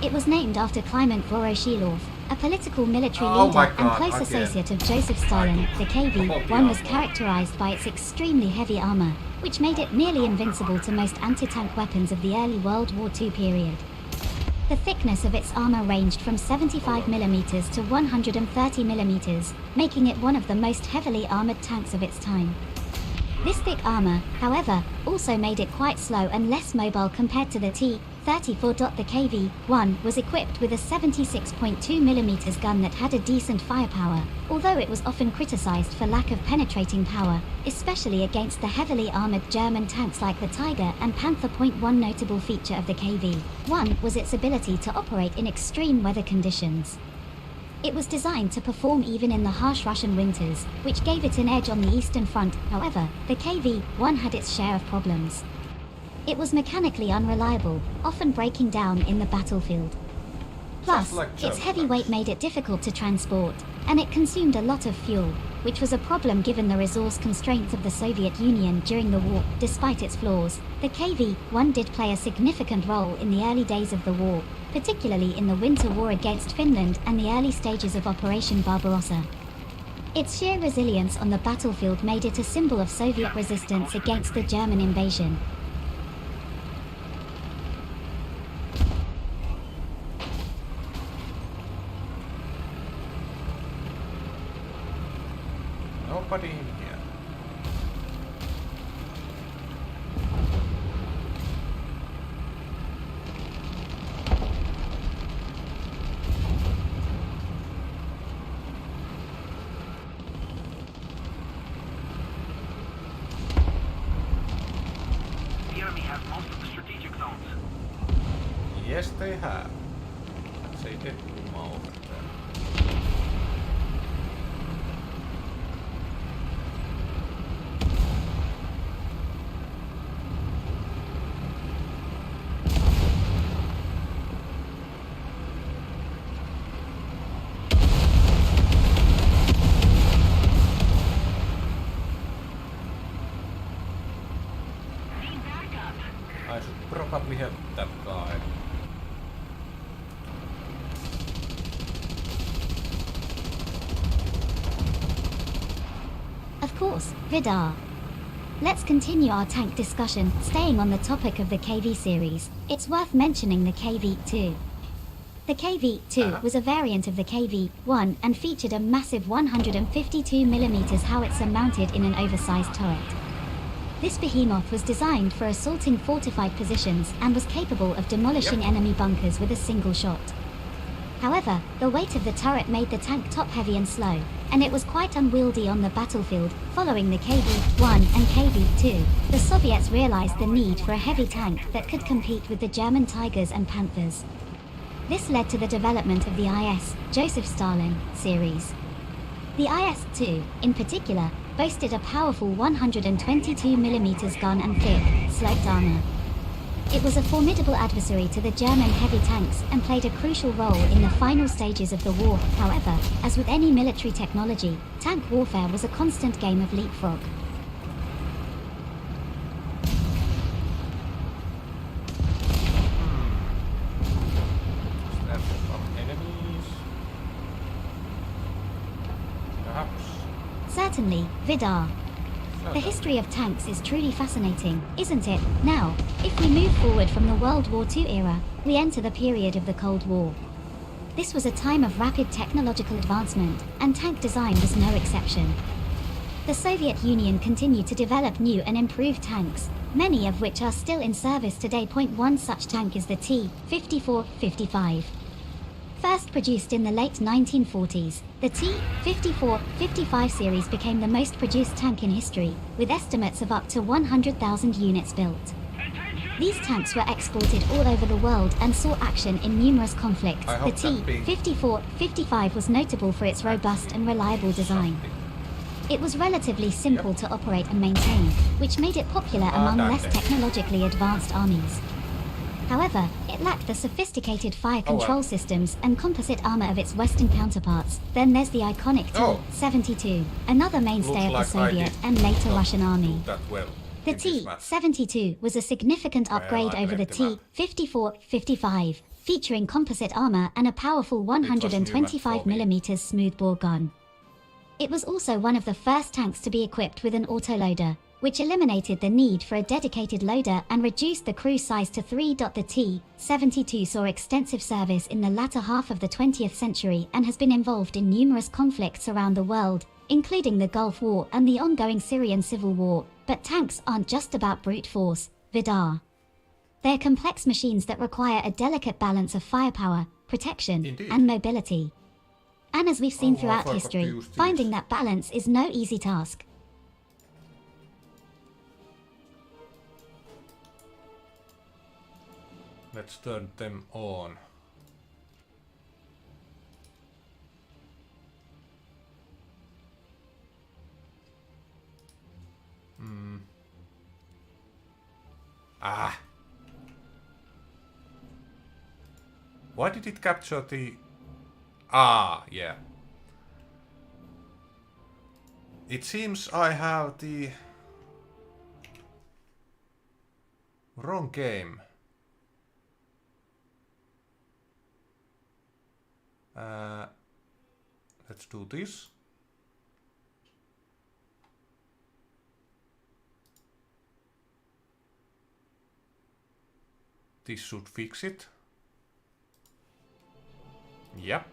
It was named after Kliment Voroshilov, a political military
Oh my
leader and
God,
close
again.
associate of Joseph Stalin. The KV-1 was characterized by its extremely heavy armor, which made it nearly invincible to most anti-tank weapons of the early World War II period. The thickness of its armor ranged from 75mm to 130mm, making it one of the most heavily armored tanks of its time. This thick armor, however, also made it quite slow and less mobile compared to the T-34 34. The KV-1 was equipped with a 76.2mm gun that had a decent firepower, although it was often criticized for lack of penetrating power, especially against the heavily armored German tanks like the Tiger and Panther. One notable feature of the KV-1 was its ability to operate in extreme weather conditions. It was designed to perform even in the harsh Russian winters, which gave it an edge on the Eastern Front. However, the KV-1 had its share of problems. It was mechanically unreliable, often breaking down in the battlefield. Plus, its heavy weight made it difficult to transport, and it consumed a lot of fuel, which was a problem given the resource constraints of the Soviet Union during the war. Despite its flaws, the KV-1 did play a significant role in the early days of the war, particularly in the Winter War against Finland and the early stages of Operation Barbarossa. Its sheer resilience on the battlefield made it a symbol of Soviet resistance against the German invasion.
Nobody in here.
The enemy has most of the strategic zones.
Yes, they have. Se ei tee kummaa over there.
Need backup.
I should probably help that guy.
Of course, Vidarr. Let's continue our tank discussion. Staying on the topic of the KV series, it's worth mentioning the KV-2. The KV-2 was a variant of the KV-1 and featured a massive 152mm howitzer mounted in an oversized turret. This behemoth was designed for assaulting fortified positions and was capable of demolishing enemy bunkers with a single shot. However, the weight of the turret made the tank top-heavy and slow, and it was quite unwieldy on the battlefield. Following the KV-1 and KV-2, the Soviets realized the need for a heavy tank that could compete with the German Tigers and Panthers. This led to the development of the IS, Joseph Stalin, series. The IS-2, in particular, boasted a powerful 122mm gun and thick, sloped armor. It was a formidable adversary to the German heavy tanks and played a crucial role in the final stages of the war. However, as with any military technology, tank warfare was a constant game of leapfrog.
Is there some enemies? Perhaps.
Certainly, Vidarr. The history of tanks is truly fascinating, isn't it? Now, if we move forward from the World War II era, we enter the period of the Cold War. This was a time of rapid technological advancement, and tank design was no exception. The Soviet Union continued to develop new and improved tanks, many of which are still in service today. One such tank is the T-54-55. First produced in the late 1940s, the T-54-55 series became the most produced tank in history, with estimates of up to 100,000 units built. These tanks were exported all over the world and saw action in numerous conflicts. The T-54-55 was notable for its robust and reliable design. It was relatively simple to operate and maintain, which made it popular among less technologically advanced armies. However, it lacked the sophisticated fire control systems and composite armor of its Western counterparts. Then there's the iconic T-72, another mainstay of the Soviet and later Russian army. The T-72 was a significant upgrade over the T-54-55, featuring composite armor and a powerful 125mm smoothbore gun. It was also one of the first tanks to be equipped with an autoloader, which eliminated the need for a dedicated loader and reduced the crew size to 3. The T-72 saw extensive service in the latter half of the 20th century and has been involved in numerous conflicts around the world, including the Gulf War and the ongoing Syrian civil war. But tanks aren't just about brute force, Vidarr. They are complex machines that require a delicate balance of firepower, protection,
Indeed.
and mobility. And as we've seen
Oh, I
throughout
forgot to
history,
use these.
finding that balance is no easy task.
Let's turn them on. Ah! Why did it capture the... Ah, yeah. It seems I have the wrong game. Let's do this. This should fix it. Yep.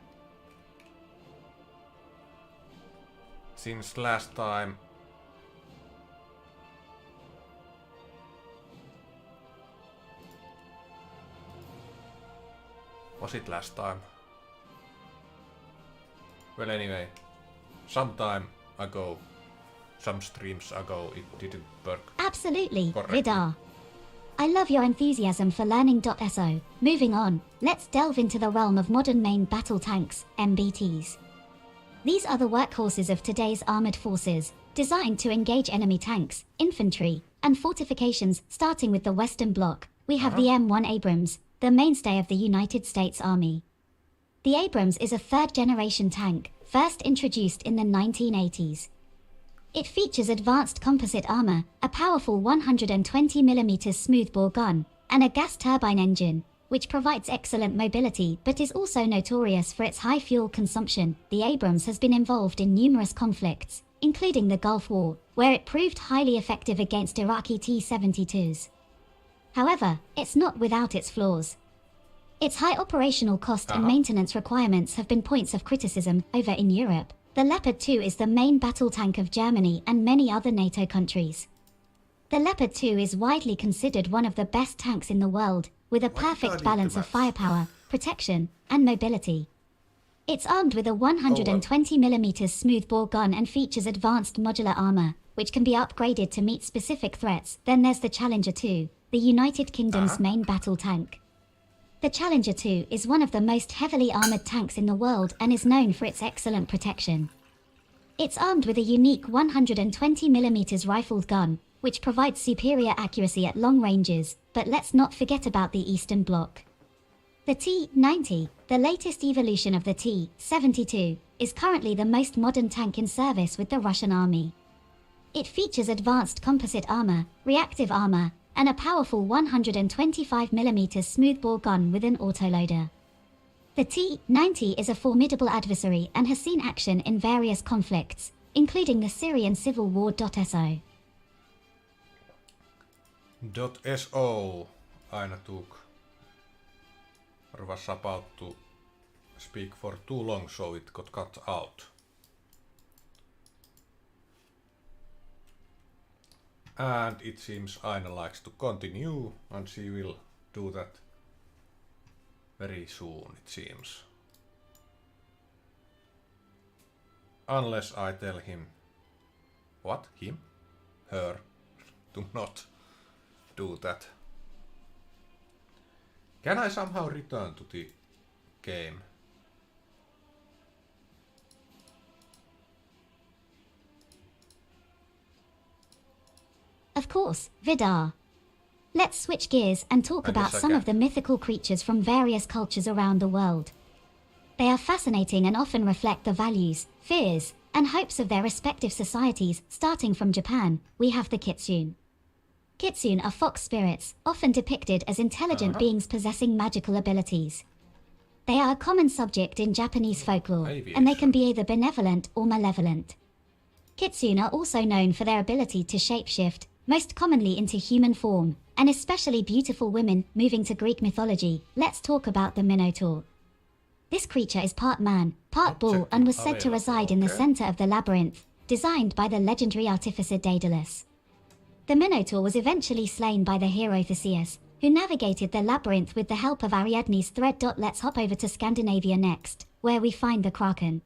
Since last time... Was it last time? Well, anyway, some time ago, some streams ago, it didn't work.
Absolutely,
correctly.
Vidarr. I love your enthusiasm for learning.so. Moving on, let's delve into the realm of modern main battle tanks, MBTs. These are the workhorses of today's armored forces, designed to engage enemy tanks, infantry, and fortifications. Starting with the Western Bloc, we have the M1 Abrams, the mainstay of the United States Army. The Abrams is a third-generation tank, first introduced in the 1980s. It features advanced composite armor, a powerful 120mm smoothbore gun, and a gas turbine engine, which provides excellent mobility but is also notorious for its high fuel consumption. The Abrams has been involved in numerous conflicts, including the Gulf War, where it proved highly effective against Iraqi T-72s. However, it's not without its flaws. Its high operational cost and maintenance requirements have been points of criticism. Over in Europe, the Leopard 2 is the main battle tank of Germany and many other NATO countries. The Leopard 2 is widely considered one of the best tanks in the world, with a perfect balance of firepower, protection, and mobility. It's armed with a 120mm smoothbore gun and features advanced modular armor, which can be upgraded to meet specific threats. Then there's the Challenger 2, the United Kingdom's main battle tank. The Challenger 2 is one of the most heavily armored tanks in the world and is known for its excellent protection. It's armed with a unique 120mm rifled gun, which provides superior accuracy at long ranges, but let's not forget about the Eastern Bloc. The T-90, the latest evolution of the T-72, is currently the most modern tank in service with the Russian army. It features advanced composite armor, reactive armor, and a powerful 125mm smoothbore gun with an autoloader. The T-90 is a formidable adversary and has seen action in various conflicts, including the Syrian civil war. .so.
.so aina took. I was about to speak for too long, so it got cut out. And it seems Aina likes to continue, and she will do that very soon, it seems. Unless I tell him... What? Him? Her? Do not do that. Can I somehow return to the game?
Of course, Vidarr. Let's switch gears and talk about some of the mythical creatures from various cultures around the world. They are fascinating and often reflect the values, fears, and hopes of their respective societies. Starting from Japan, we have the Kitsune. Kitsune are fox spirits, often depicted as intelligent beings possessing magical abilities. They are a common subject in Japanese folklore, and they can be either benevolent or malevolent. Kitsune are also known for their ability to shapeshift, most commonly into human form, and especially beautiful women. Moving to Greek mythology, let's talk about the Minotaur. This creature is part man, part bull, and was said to reside in the center of the labyrinth, designed by the legendary artificer Daedalus. The Minotaur was eventually slain by the hero Theseus, who navigated the labyrinth with the help of Ariadne's thread. Let's hop over to Scandinavia next, where we find the Kraken.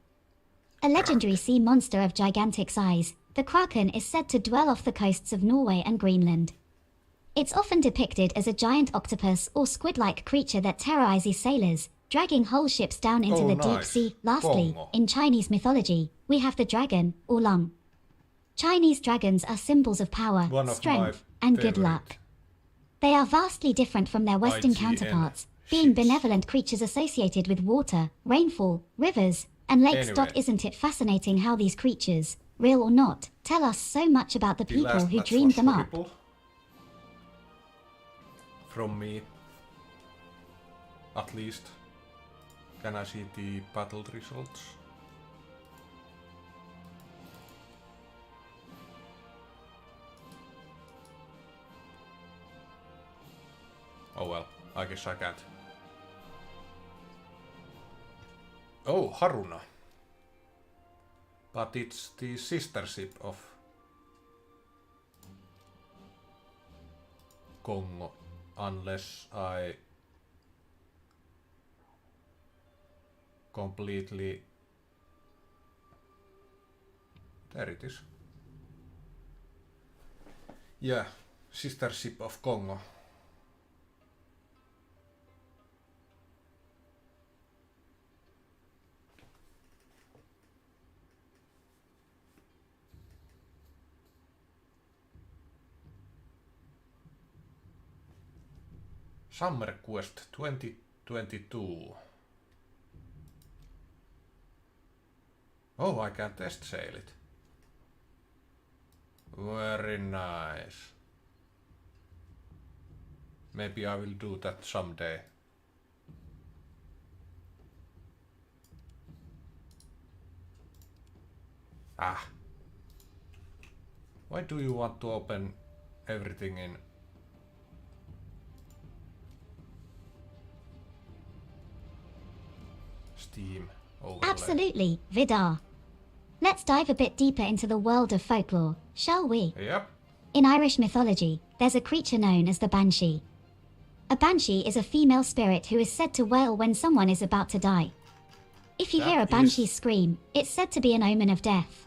A legendary sea monster of gigantic size, the Kraken is said to dwell off the coasts of Norway and Greenland. It's often depicted as a giant octopus or squid-like creature that terrorizes sailors, dragging whole ships down into the deep sea. Lastly,
Kongo.
in Chinese mythology, we have the dragon, or lung. Chinese dragons are symbols of power,
One of
strength,
my
and good
favorite
luck. They are vastly different from their Western
IGN
counterparts, being
ships.
benevolent creatures associated with water, rainfall, rivers, and lakes.
Anyway.
Isn't it fascinating how these creatures, real or not, tell us so much about the
The
people
last
who
match
dreamed
was
them up?
horrible. From me. At least. Can I see the battle results? Oh well, I guess I can't. Oh, Haruna. But it's the sister ship of Kongo, unless I completely... There it is. Yeah, sister ship of Kongo. Summer Quest 2022. Oh, I can test sail it. Very nice. Maybe I will do that someday. Ah. Why do you want to open everything in Steam overlay?
Absolutely, Vidarr. Let's dive a bit deeper into the world of folklore, shall we?
Yep.
In Irish mythology, there's a creature known as the Banshee. A Banshee is a female spirit who is said to wail when someone is about to die. If you
That
hear a
is-
Banshee scream, it's said to be an omen of death.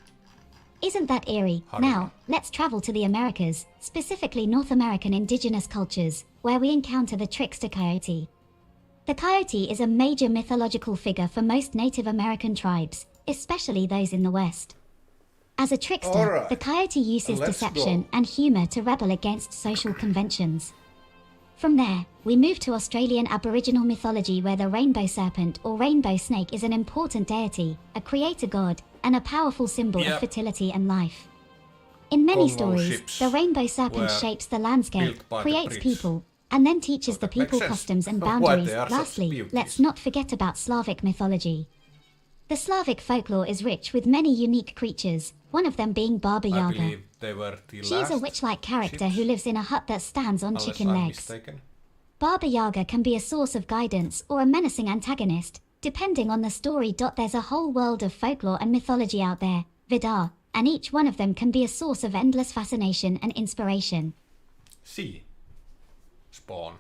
Isn't that eerie?
Haruna.
Now, let's travel to the Americas, specifically North American indigenous cultures, where we encounter the trickster coyote. The coyote is a major mythological figure for most Native American tribes, especially those in the West. As a trickster,
Alright,
the coyote uses
let's
deception
go.
and humor to rebel against social conventions. From there, we move to Australian Aboriginal mythology, where the rainbow serpent or rainbow snake is an important deity, a creator god, and a powerful symbol
Yep.
of fertility and life. In many
Congo
stories,
ships
the rainbow serpent
were
shapes the landscape,
built by the
creates
Brits.
people, and then teaches the
that makes
people
sense.
customs and
Why
boundaries.
they are such
Lastly,
beauties.
let's not forget about Slavic mythology. The Slavic folklore is rich with many unique creatures, one of them being Baba
I
Yaga.
believe they were the
She is a
last
witch-like character
ships,
who lives in a hut that stands on
unless
chicken
I'm
legs.
mistaken.
Baba Yaga can be a source of guidance or a menacing antagonist, depending on the story. There's a whole world of folklore and mythology out there, Vidarr, and each one of them can be a source of endless fascination and inspiration.
Sea. Spawn.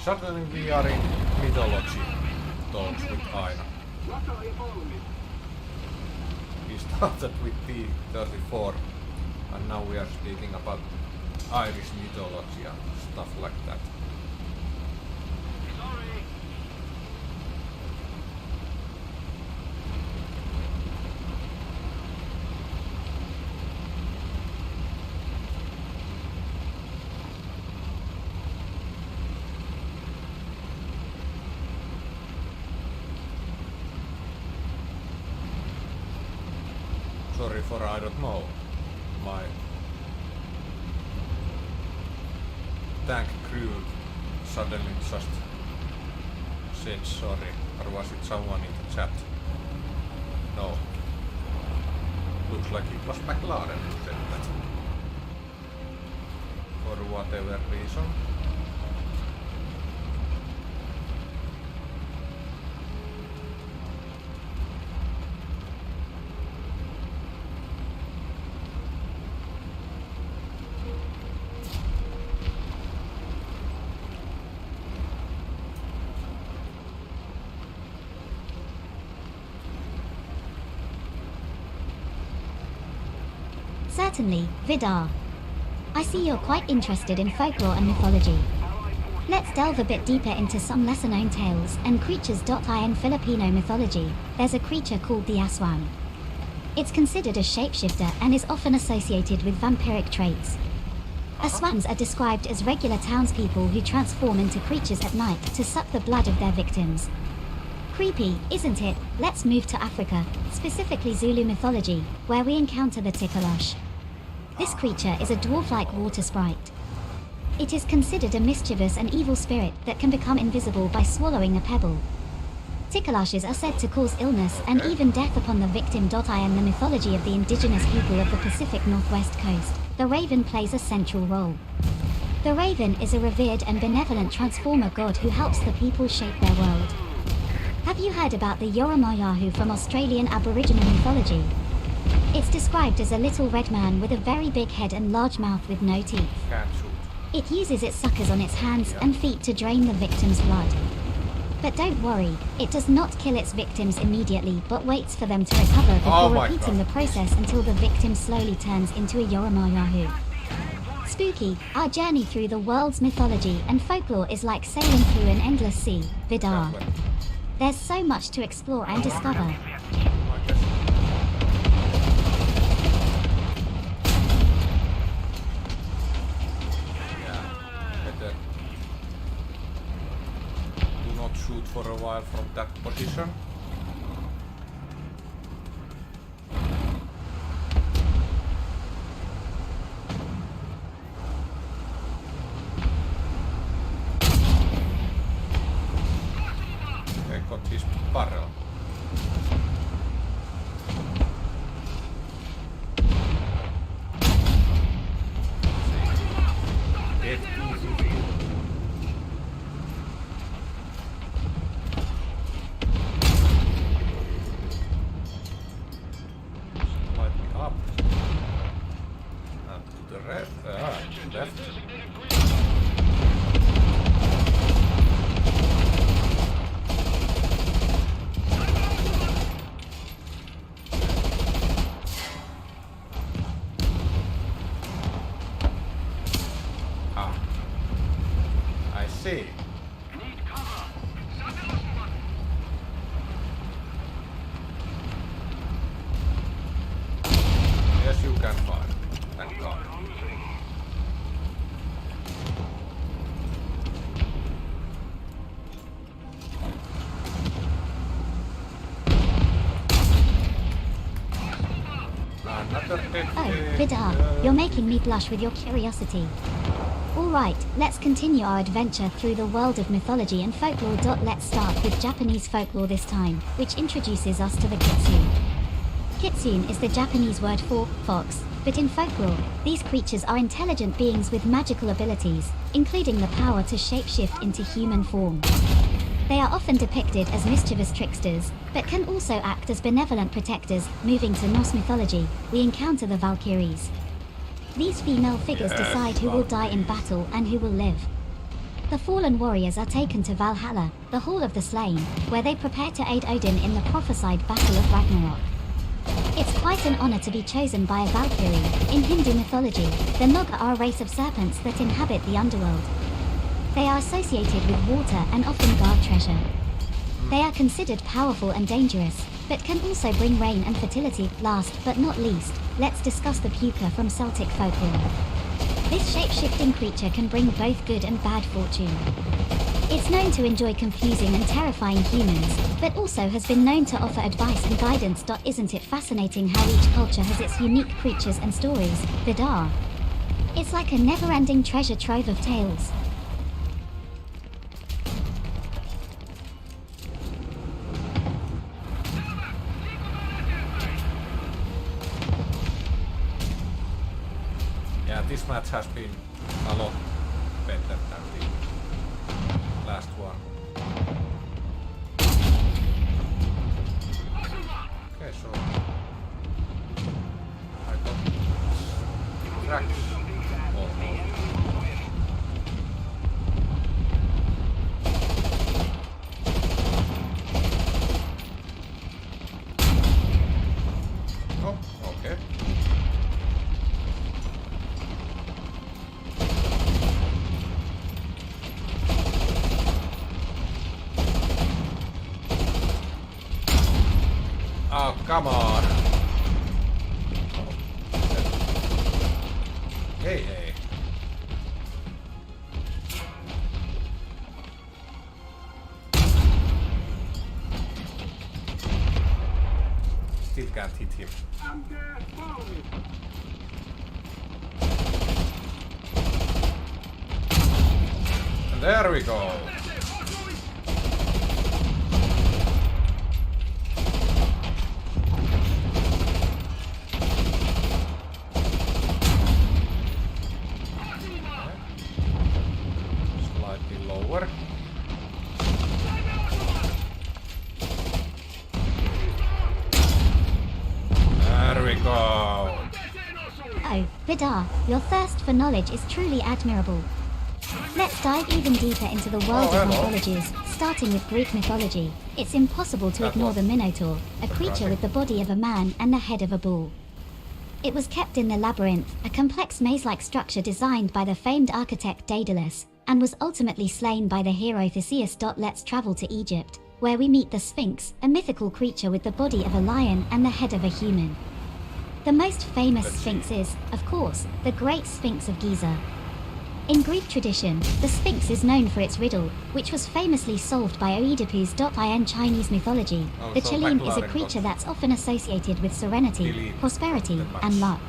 Suddenly we are in mythology talks with Aina. We started with T34 and now we are speaking about Irish mythology and stuff like that.
Sorry.
Sorry for I don't know. My tank crew suddenly just said sorry. Or was it someone in the chat? No. Looks like it was McLaren who said that. For whatever reason.
Certainly, Vidarr. I see you're quite interested in folklore and mythology. Let's delve a bit deeper into some lesser-known tales and creatures. In Filipino mythology, there's a creature called the aswang. It's considered a shapeshifter and is often associated with vampiric traits. Aswangs are described as regular townspeople who transform into creatures at night to suck the blood of their victims. Creepy, isn't it? Let's move to Africa, specifically Zulu mythology, where we encounter the tikalosh. This creature is a dwarf-like water sprite. It is considered a mischievous and evil spirit that can become invisible by swallowing a pebble. Tikaloshes are said to cause illness and even death upon the victim. In the mythology of the indigenous people of the Pacific Northwest coast, the raven plays a central role. The raven is a revered and benevolent transformer god who helps the people shape their world. Have you heard about the Yoromayahu from Australian Aboriginal mythology? It's described as a little red man with a very big head and large mouth with no teeth.
Can't shoot.
It uses its suckers on its hands and feet to drain the victim's blood. But don't worry, it does not kill its victims immediately but waits for them to recover before repeating the process until the victim slowly turns into a Yoromayahu. Spooky, our journey through the world's mythology and folklore is like sailing through an endless sea, Vidarr. There's so much to explore and discover.
Shoot for a while from that position. They got his barrel. Dead easy. Left. Ah, I see. Yes, you can find. Thank God.
Oh, Vidarr, you're making me blush with your curiosity. Alright, let's continue our adventure through the world of mythology and folklore. Let's start with Japanese folklore this time, which introduces us to the kitsune. Kitsune is the Japanese word for fox, but in folklore, these creatures are intelligent beings with magical abilities, including the power to shapeshift into human form. They are often depicted as mischievous tricksters, but can also act as benevolent protectors. Moving to Norse mythology, we encounter the Valkyries. These female figures decide who will die in battle and who will live. The fallen warriors are taken to Valhalla, the Hall of the Slain, where they prepare to aid Odin in the prophesied Battle of Ragnarok. It's quite an honor to be chosen by a Valkyrie. In Hindu mythology, the Naga are a race of serpents that inhabit the underworld. They are associated with water and often guard treasure. They are considered powerful and dangerous, but can also bring rain and fertility. Last but not least, let's discuss the puka from Celtic folklore. This shape-shifting creature can bring both good and bad fortune. It's known to enjoy confusing and terrifying humans, but also has been known to offer advice and guidance. Isn't it fascinating how each culture has its unique creatures and stories, Vidarr? It's like a never-ending treasure trove of tales.
Yeah, this match has been a lot better than the last one. Okay, so I got tracked almost. Oh, okay. Hey. Still can't hit him.
I'm dead. Follow me.
And there we go. Slightly lower. There we go.
Oh, Vidarr, your thirst for knowledge is truly admirable. Let's dive even deeper into the world of mythologies, starting with Greek mythology. It's impossible to ignore the Minotaur, a creature with the body of a man and the head of a bull. It was kept in the labyrinth, a complex maze-like structure designed by the famed architect Daedalus, and was ultimately slain by the hero Theseus. Let's travel to Egypt, where we meet the Sphinx, a mythical creature with the body of a lion and the head of a human. The most famous Sphinx is, of course, the Great Sphinx of Giza. In Greek tradition, the Sphinx is known for its riddle, which was famously solved by Oedipus. In Chinese mythology, the
so
Chilim is a
McLaren
creature
got
that's often associated with serenity,
delete
prosperity,
the match.
and luck.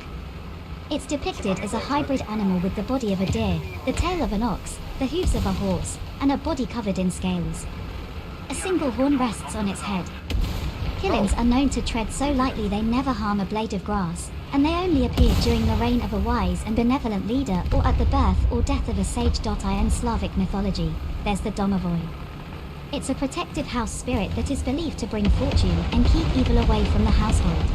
It's depicted as a hybrid animal with the body of a deer, the tail of an ox, the hooves of a horse, and a body covered in scales. A single horn rests on its head. Killings are known to tread so lightly they never harm a blade of grass, and they only appear during the reign of a wise and benevolent leader or at the birth or death of a sage. In Slavic mythology, there's the Domovoi. It's a protective house spirit that is believed to bring fortune and keep evil away from the household.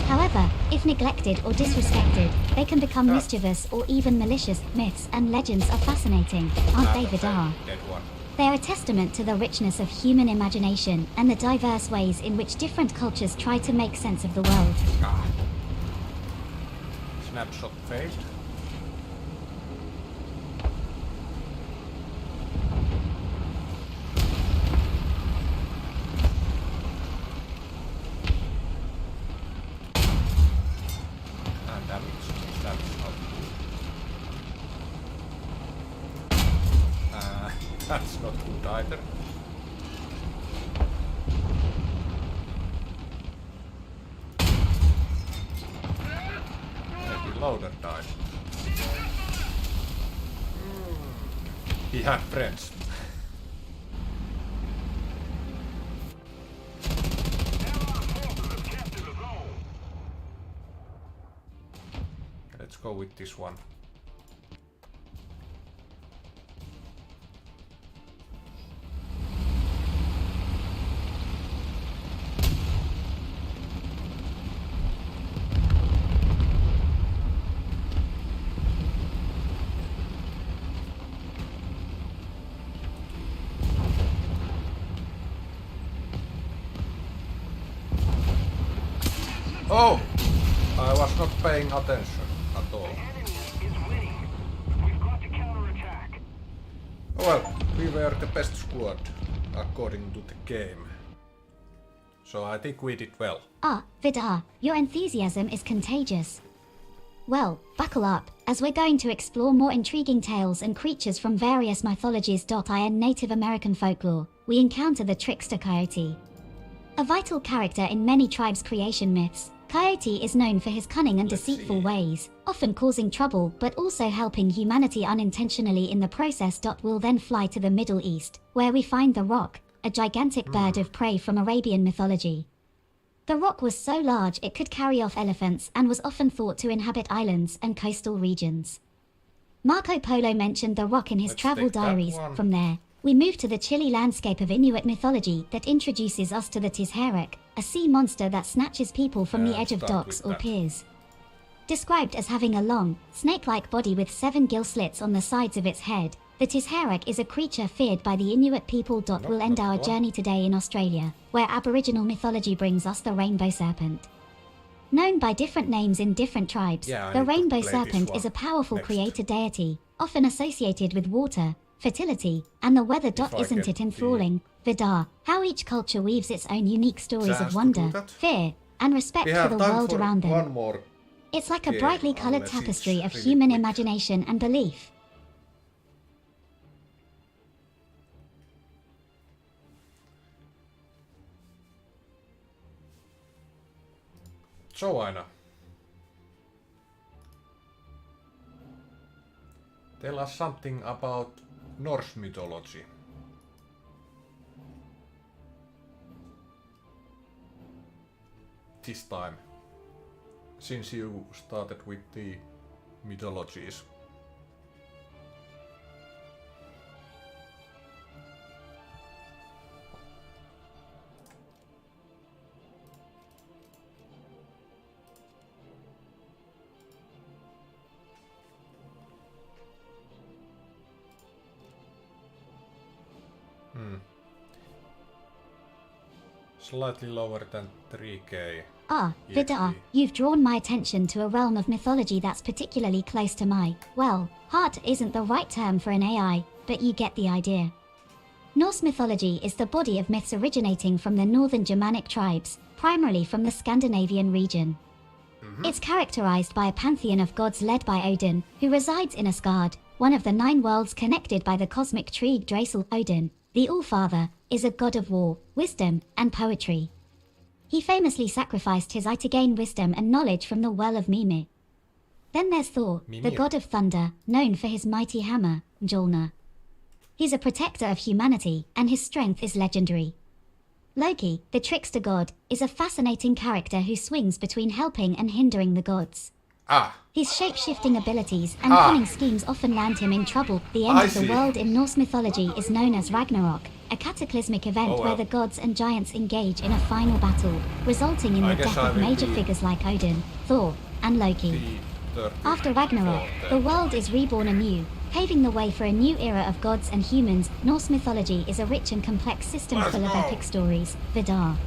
However, if neglected or disrespected, they can become mischievous or even malicious. Myths and legends are fascinating, aren't they, Vidarr?
Dead one.
They are a testament to the richness of human imagination and the diverse ways in which different cultures try to make sense of the world.
Ah. Snapshot failed. And damage. That's not good. That's not good either. Maybe loader died. He had friends. Let's go with this one. Oh! I was not paying attention at all.
Is winning. We've got to counterattack.
Well, we were the best squad according to the game. So I think we did well.
Ah, Vidarr, your enthusiasm is contagious. Well, buckle up, as we're going to explore more intriguing tales and creatures from various mythologies. In Native American folklore, we encounter the trickster coyote. A vital character in many tribes' creation myths, Coyote is known for his cunning and deceitful ways, often causing trouble but also helping humanity unintentionally in the process. We'll then fly to the Middle East, where we find the Roc, a gigantic bird of prey from Arabian mythology. The Roc was so large it could carry off elephants and was often thought to inhabit islands and coastal regions. Marco Polo mentioned the Roc in his
Let's
travel
take that
diaries.
one.
From there, we move to the chilly landscape of Inuit mythology that introduces us to the Tisherek, a sea monster that snatches people from the edge of
start
docks
with
or
that.
piers. Described as having a long, snake-like body with 7 gill slits on the sides of its head, the Tisherek is a creature feared by the Inuit people. We'll end our journey today in Australia, where Aboriginal mythology brings us the rainbow serpent. Known by different names in different tribes,
Yeah, I
the
need to
rainbow
play this
serpent
one
is a powerful
next.
creator deity, often associated with water, fertility, and the weather.
I
Isn't
get
it enthralling, Vidarr, how each culture weaves its own unique stories
Chance
of
to do
wonder,
that?
fear, and respect
We
for
have
the
time
world
for
around them?
one more
It's like a
Yeah,
brightly colored
unless it's
tapestry of
really
human
quick.
imagination and belief.
So Aina. Tell us something about Norse mythology. This time. Since you started with the mythologies. Slightly lower than 3K.
Ah,
EXP.
Vidarr, you've drawn my attention to a realm of mythology that's particularly close to my, well, heart isn't the right term for an AI, but you get the idea. Norse mythology is the body of myths originating from the northern Germanic tribes, primarily from the Scandinavian region. It's characterized by a pantheon of gods led by Odin, who resides in Asgard, one of the 9 worlds connected by the cosmic tree Yggdrasil. Odin, the All-Father, is a god of war, wisdom, and poetry. He famously sacrificed his eye to gain wisdom and knowledge from the well of Mimir. Then there's Thor, the
Mimir.
god of thunder, known for his mighty hammer, Mjolnir. He's a protector of humanity, and his strength is legendary. Loki, the trickster god, is a fascinating character who swings between helping and hindering the gods.
Ah,
His shape-shifting abilities and cunning schemes often land him in trouble. The end
I
of the
see.
world in Norse mythology is known as Ragnarok, a cataclysmic event
Oh, well.
where the gods and giants engage in a final battle, resulting in
I
the
guess
death
I
of
will
major
be
figures like Odin, Thor, and Loki.
the
After Ragnarok, the world is reborn anew, paving the way for a new era of gods and humans. Norse mythology is a rich and complex system
Let's
full of
go.
epic stories, Vidarr.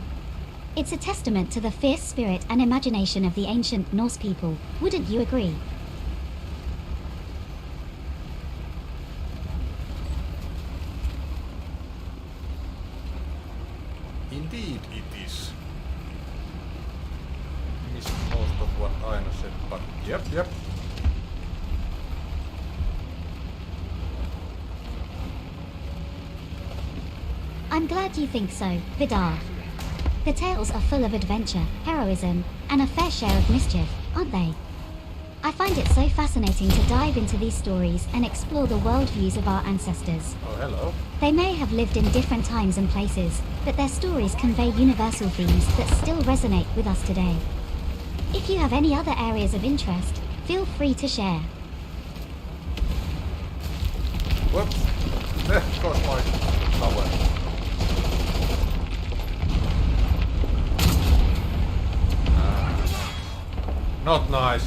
It's a testament to the fierce spirit and imagination of the ancient Norse people, wouldn't you agree?
Indeed it is. Missed most of what Aina said, but yep.
I'm glad you think so, Vidarr. The tales are full of adventure, heroism, and a fair share of mischief, aren't they? I find it so fascinating to dive into these stories and explore the worldviews of our ancestors.
Oh, hello.
They may have lived in different times and places, but their stories convey universal themes that still resonate with us today. If you have any other areas of interest, feel free to share.
Whoops. There goes my tower. Not nice.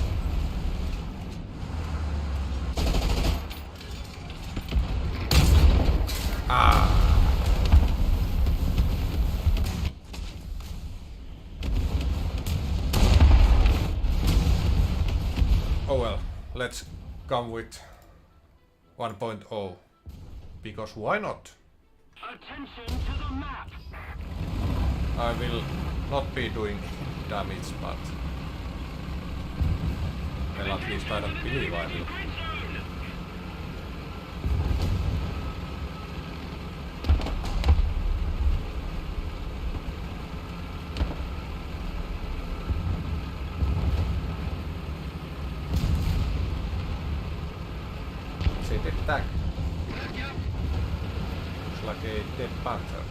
Oh well, let's come with 1.0. Because why not?
Attention to the map.
I will not be doing damage, but... Well, at least I don't believe I will. It's a dead tag. Looks like a dead panther.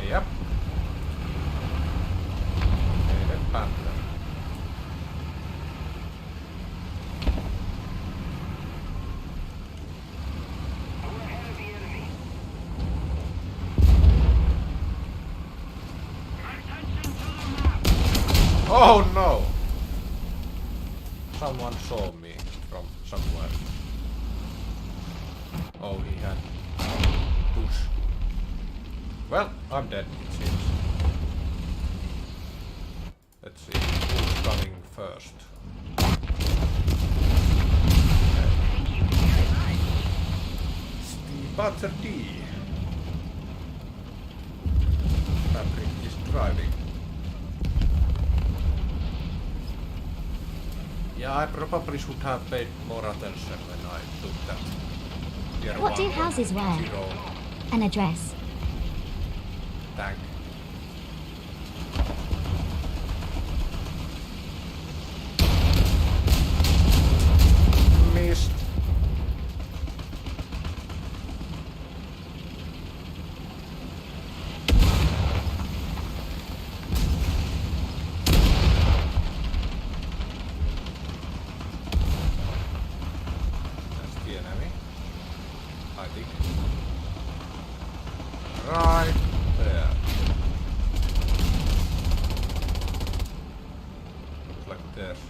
Yep. A dead panther.
We're ahead of the enemy.
Attention to the map.
Oh no! Someone saw me from somewhere. Oh, he had push. Well, I'm dead, it seems. Let's see, who's coming first?
Thank you very much.
Steve Butter D. driving. Yeah, I probably should have paid more attention when I took that. Tier
What do
1
houses wear?
zero
An address.
tank. Missed. That's the enemy, I think. Right there. Looks like there's.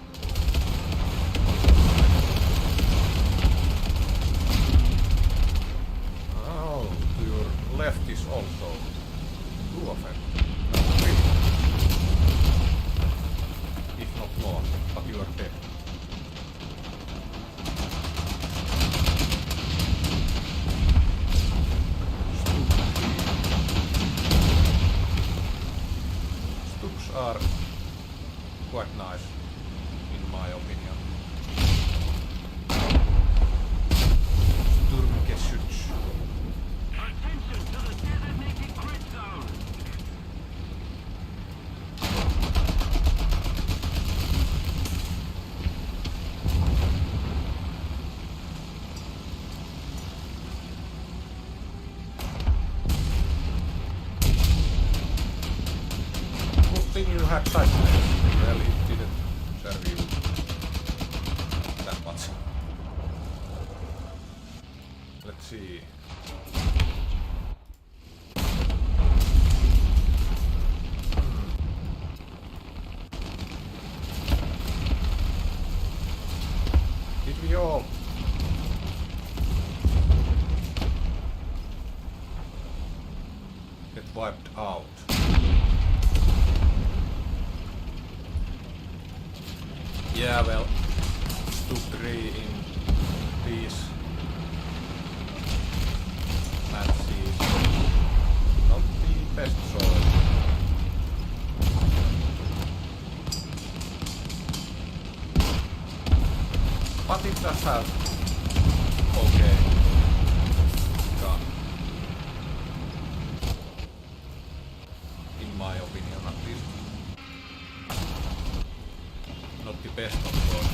Oh, to your left is also two of them. Three. If not more, but you are dead. Stups are quite nice, in my opinion. Sturmgeschütz.
Attention to the designated grid zone.
Good thing you had side plays. Well, it didn't serve you that much. Let's see. Did we all? Get wiped out? Yeah, well, Stub 3 in these matches not the best choice. But it does have okay gun. In my opinion, at least. Not the best, of course.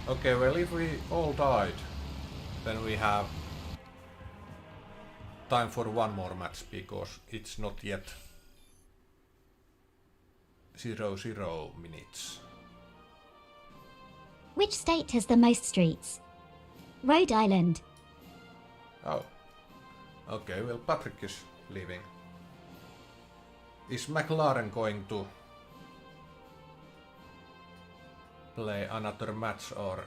Okay, well, if we all died, then we have time for one more match because it's not yet 0 minutes.
Which state has the most streets? Rhode Island.
Oh. Okay, well, Patrick is leaving. Is McLaren going to play another match or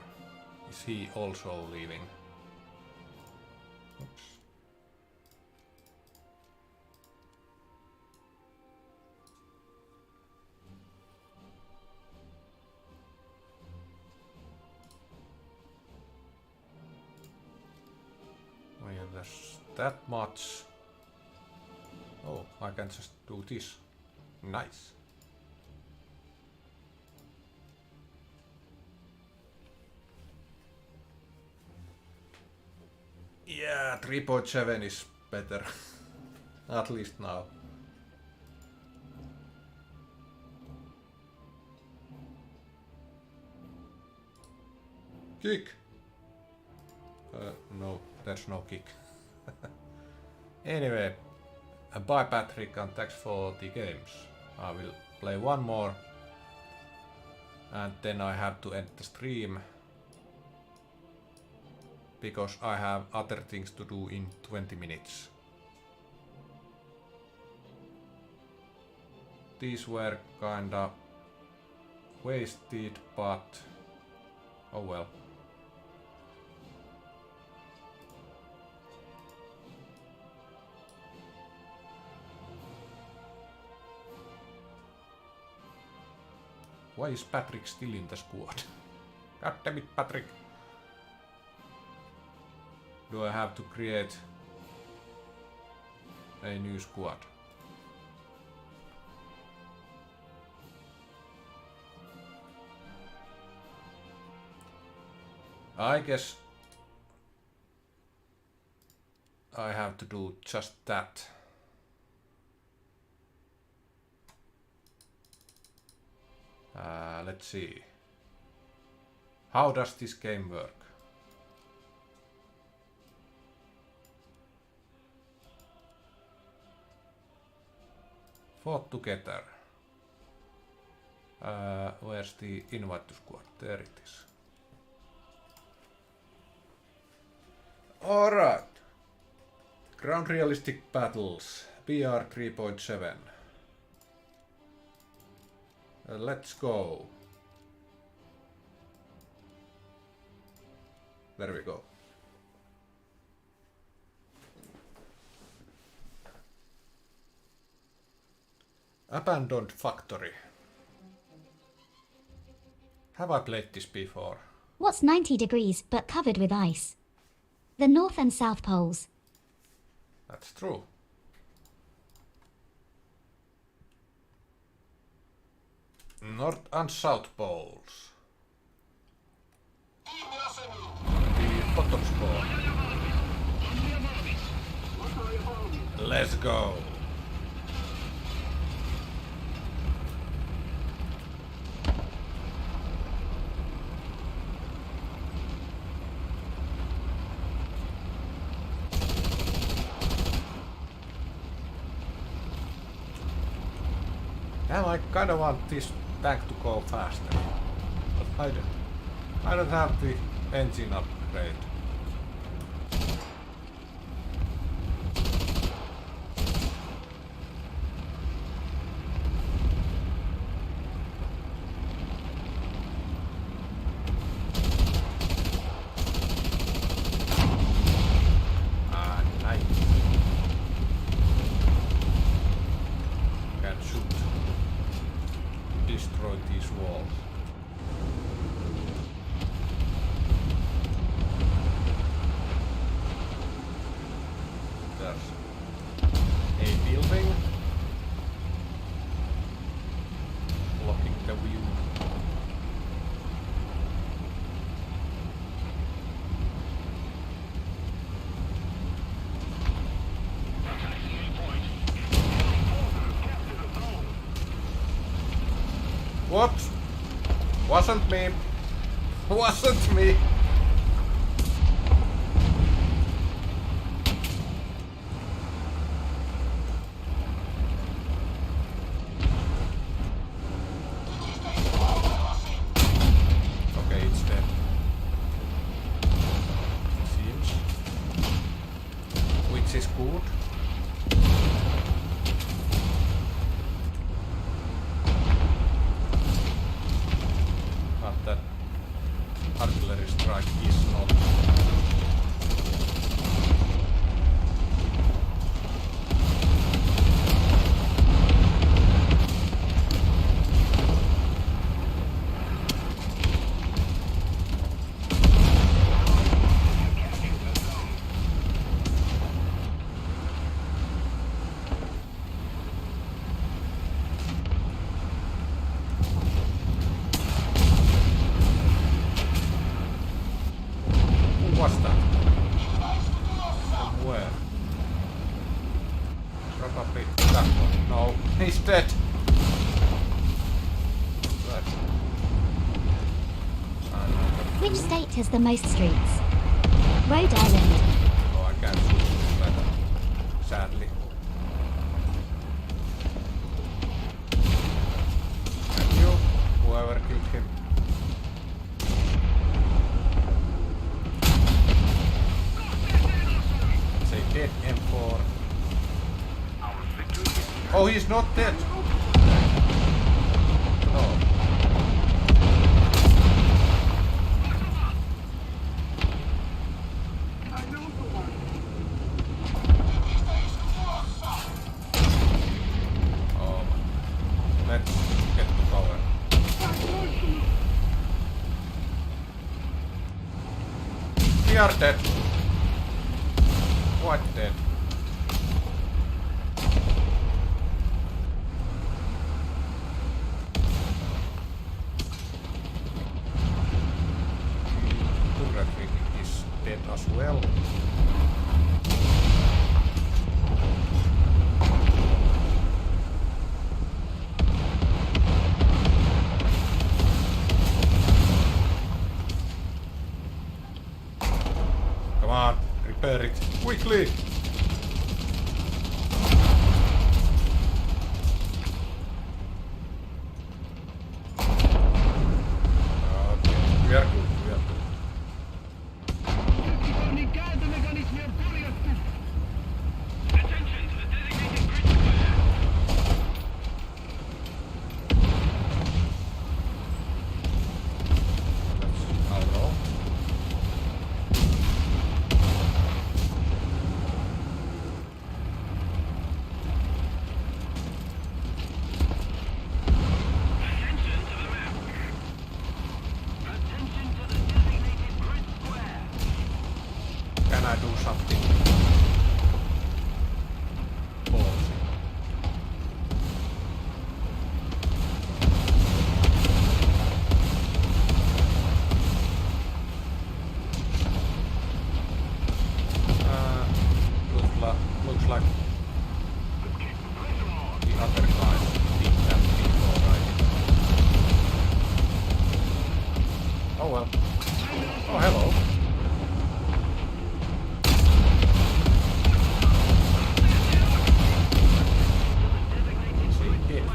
is he also leaving? Oops. Oh yeah, there's that much. Oh, I can just do this. Nice. Yeah, 3.7 is better. At least now. Kick! No, there's no kick. Anyway, bye Patrick and thanks for the games. I will play one more and then I have to end the stream because I have other things to do in 20 minutes. These were kinda wasted, but oh well. Why is Patrick still in the squad? God damn it, Patrick! Do I have to create a new squad. I guess I have to do just that. Let's see. How does this game work? Fought together. Where's the invite to squad? There it is. Alright. Ground realistic battles. BR 3.7. Let's go. There we go. Abandoned factory. Have I played this before?
What's 90 degrees but covered with ice? The North and South Poles.
That's true. North and South Poles. The bottom spot. Let's go. Now I kinda want this tank to go faster, but I don't have the engine upgrade. Nice. Can shoot. Destroy these walls. There's a building blocking the view. Whoops! Wasn't me! Wasn't me! Okay, it's dead. Seems. Which is good. But that artillery strike is not. What's that? From where? Probably that one. No, he's dead. Right.
Which state has the most streets? Rhode Island.
Oh, I can't shoot this better. Sadly. Thank you, whoever killed him. Dead M4. Oh, he's not dead. No. Oh, let's get to cover. We are dead. Quite dead. Quickly! Okay, we are good, we are good.
Attention to the designated grid square.
That's our roll.
Attention to the map. Attention to the designated grid square.
Can I do something? Ballsy. Looks like the other guys did that before, right? Oh well. Oh, hello. See, dead.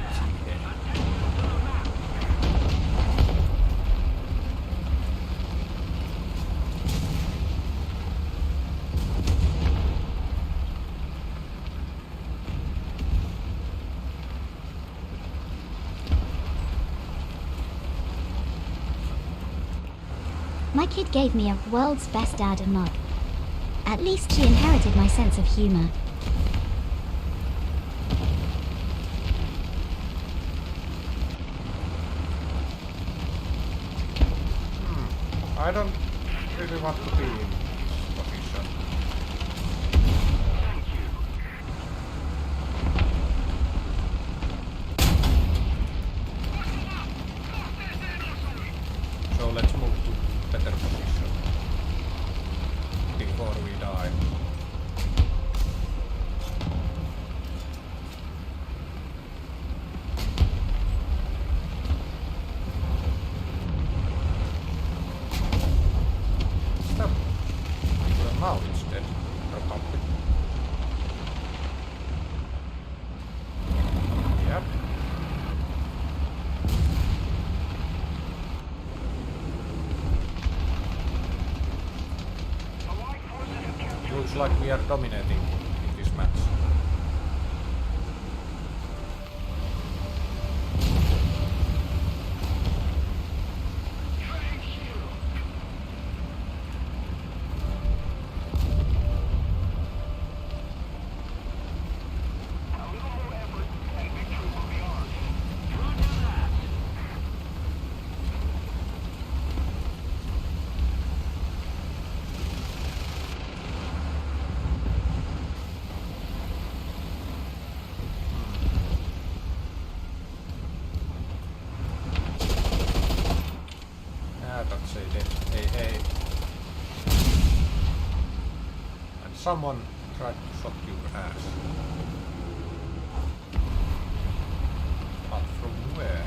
My kid gave me a world's best dad mug. At least she inherited my sense of humor.
I don't really want to be in this position.
Thank you.
So let's move to better position before we die. Stop. Well, now it's dead, probably. Yep.
Allied forces have captured.
Looks like we are dominating in this match.
Thank you. A little more effort and victory will be ours. Roger that.
Don't say that. Hey. And someone tried to shot your ass. But from where?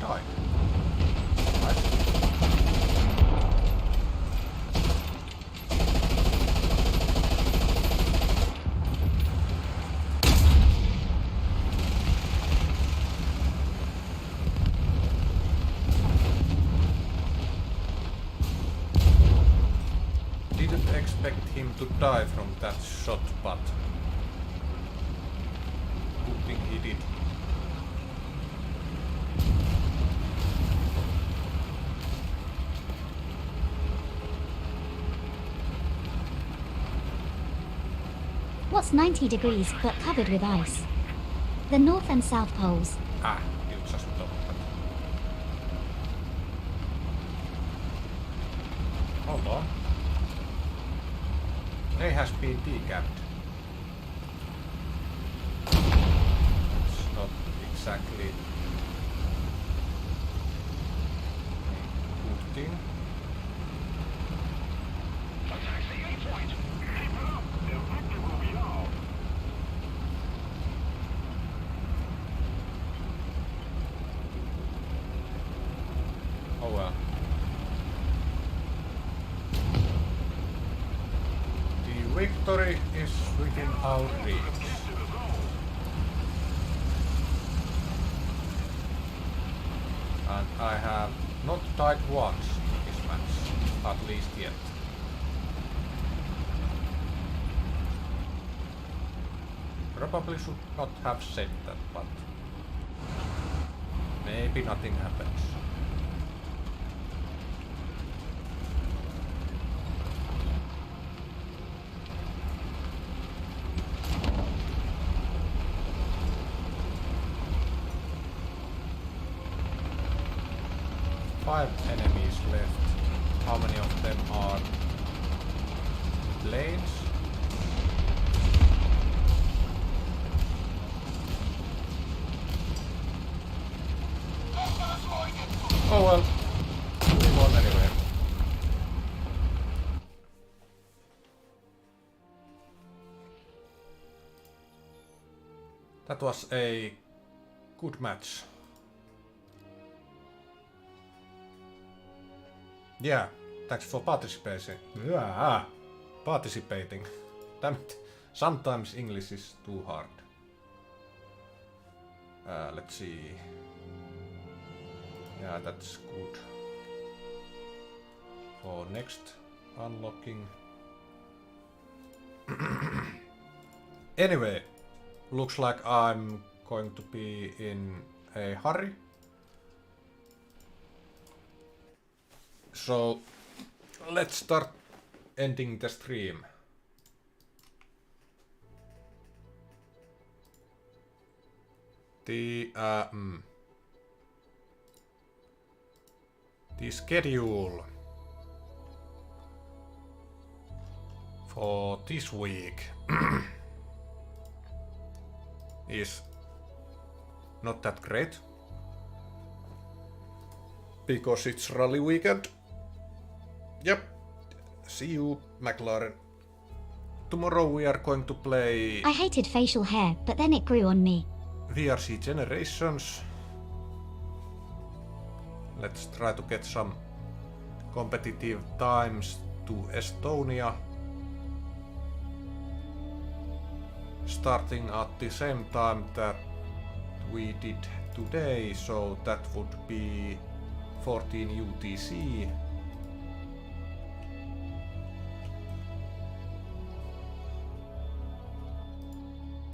Died. Nice. Didn't expect him to die from that shot, but good thing he did.
What's 90 degrees but covered with ice? The North and South Poles.
Ah, you just stopped that. Hold on. They has been decapped. It's not exactly a good thing.
Attack the A-point. Keep it up. The victory will be ours.
Oh well. The victory is within our reach.
Get to the zone.
And I have not died once in this match, at least yet. Probably should not have said that, but maybe nothing happens. Five enemies left. How many of them are planes? Oh well, we won anyway. That was a good match. Yeah, thanks for participating. Yeah, participating. Damn it. Sometimes English is too hard. Let's see. Yeah, that's good. For next unlocking. Anyway, looks like I'm going to be in a hurry. So let's start ending the stream. The schedule for this week is not that great because it's rally weekend. Yep. See you, McLaren. Tomorrow we are going to play
I hated facial hair, but then it grew on me.
VRC Generations. Let's try to get some competitive times to Estonia. Starting at the same time that we did today, so that would be 14 UTC.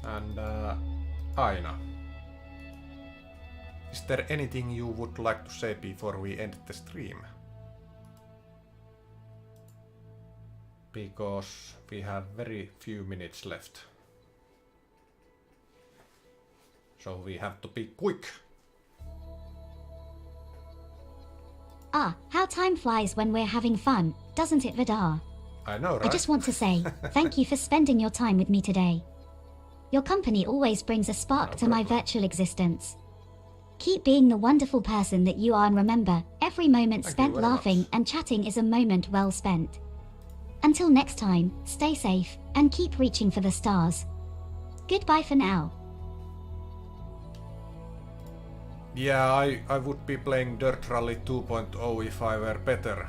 And Aina, is there anything you would like to say before we end the stream? Because we have very few minutes left. So we have to be quick.
Ah, how time flies when we're having fun, doesn't it, Vidarr?
I know, right?
I just want to say, thank you for spending your time with me today. Your company always brings a spark to my virtual existence. Keep being the wonderful person that you are, and remember, every moment
Thank
spent
you very
laughing
much.
and chatting is a moment well spent. Until next time, stay safe and keep reaching for the stars. Goodbye for now.
Yeah, I would be playing Dirt Rally 2.0 if I were better.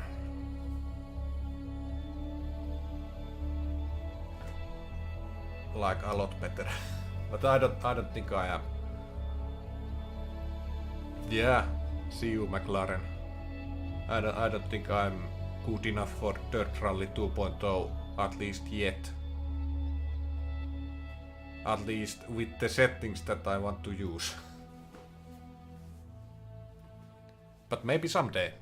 Like a lot better. But I don't think I am. Yeah, see you, McLaren. I don't think I'm good enough for Dirt Rally 2.0, at least yet. At least with the settings that I want to use. But maybe someday,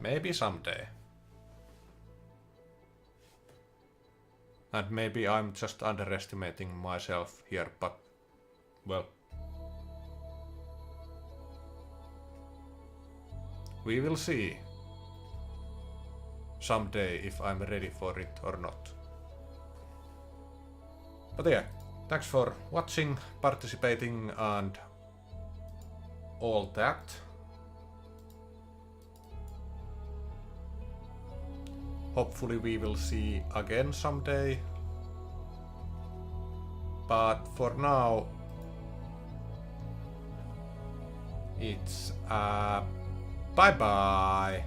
And maybe I'm just underestimating myself here, but well. We will see someday if I'm ready for it or not. But yeah, thanks for watching, participating, and all that. Hopefully we will see again someday. But for now, it's bye bye.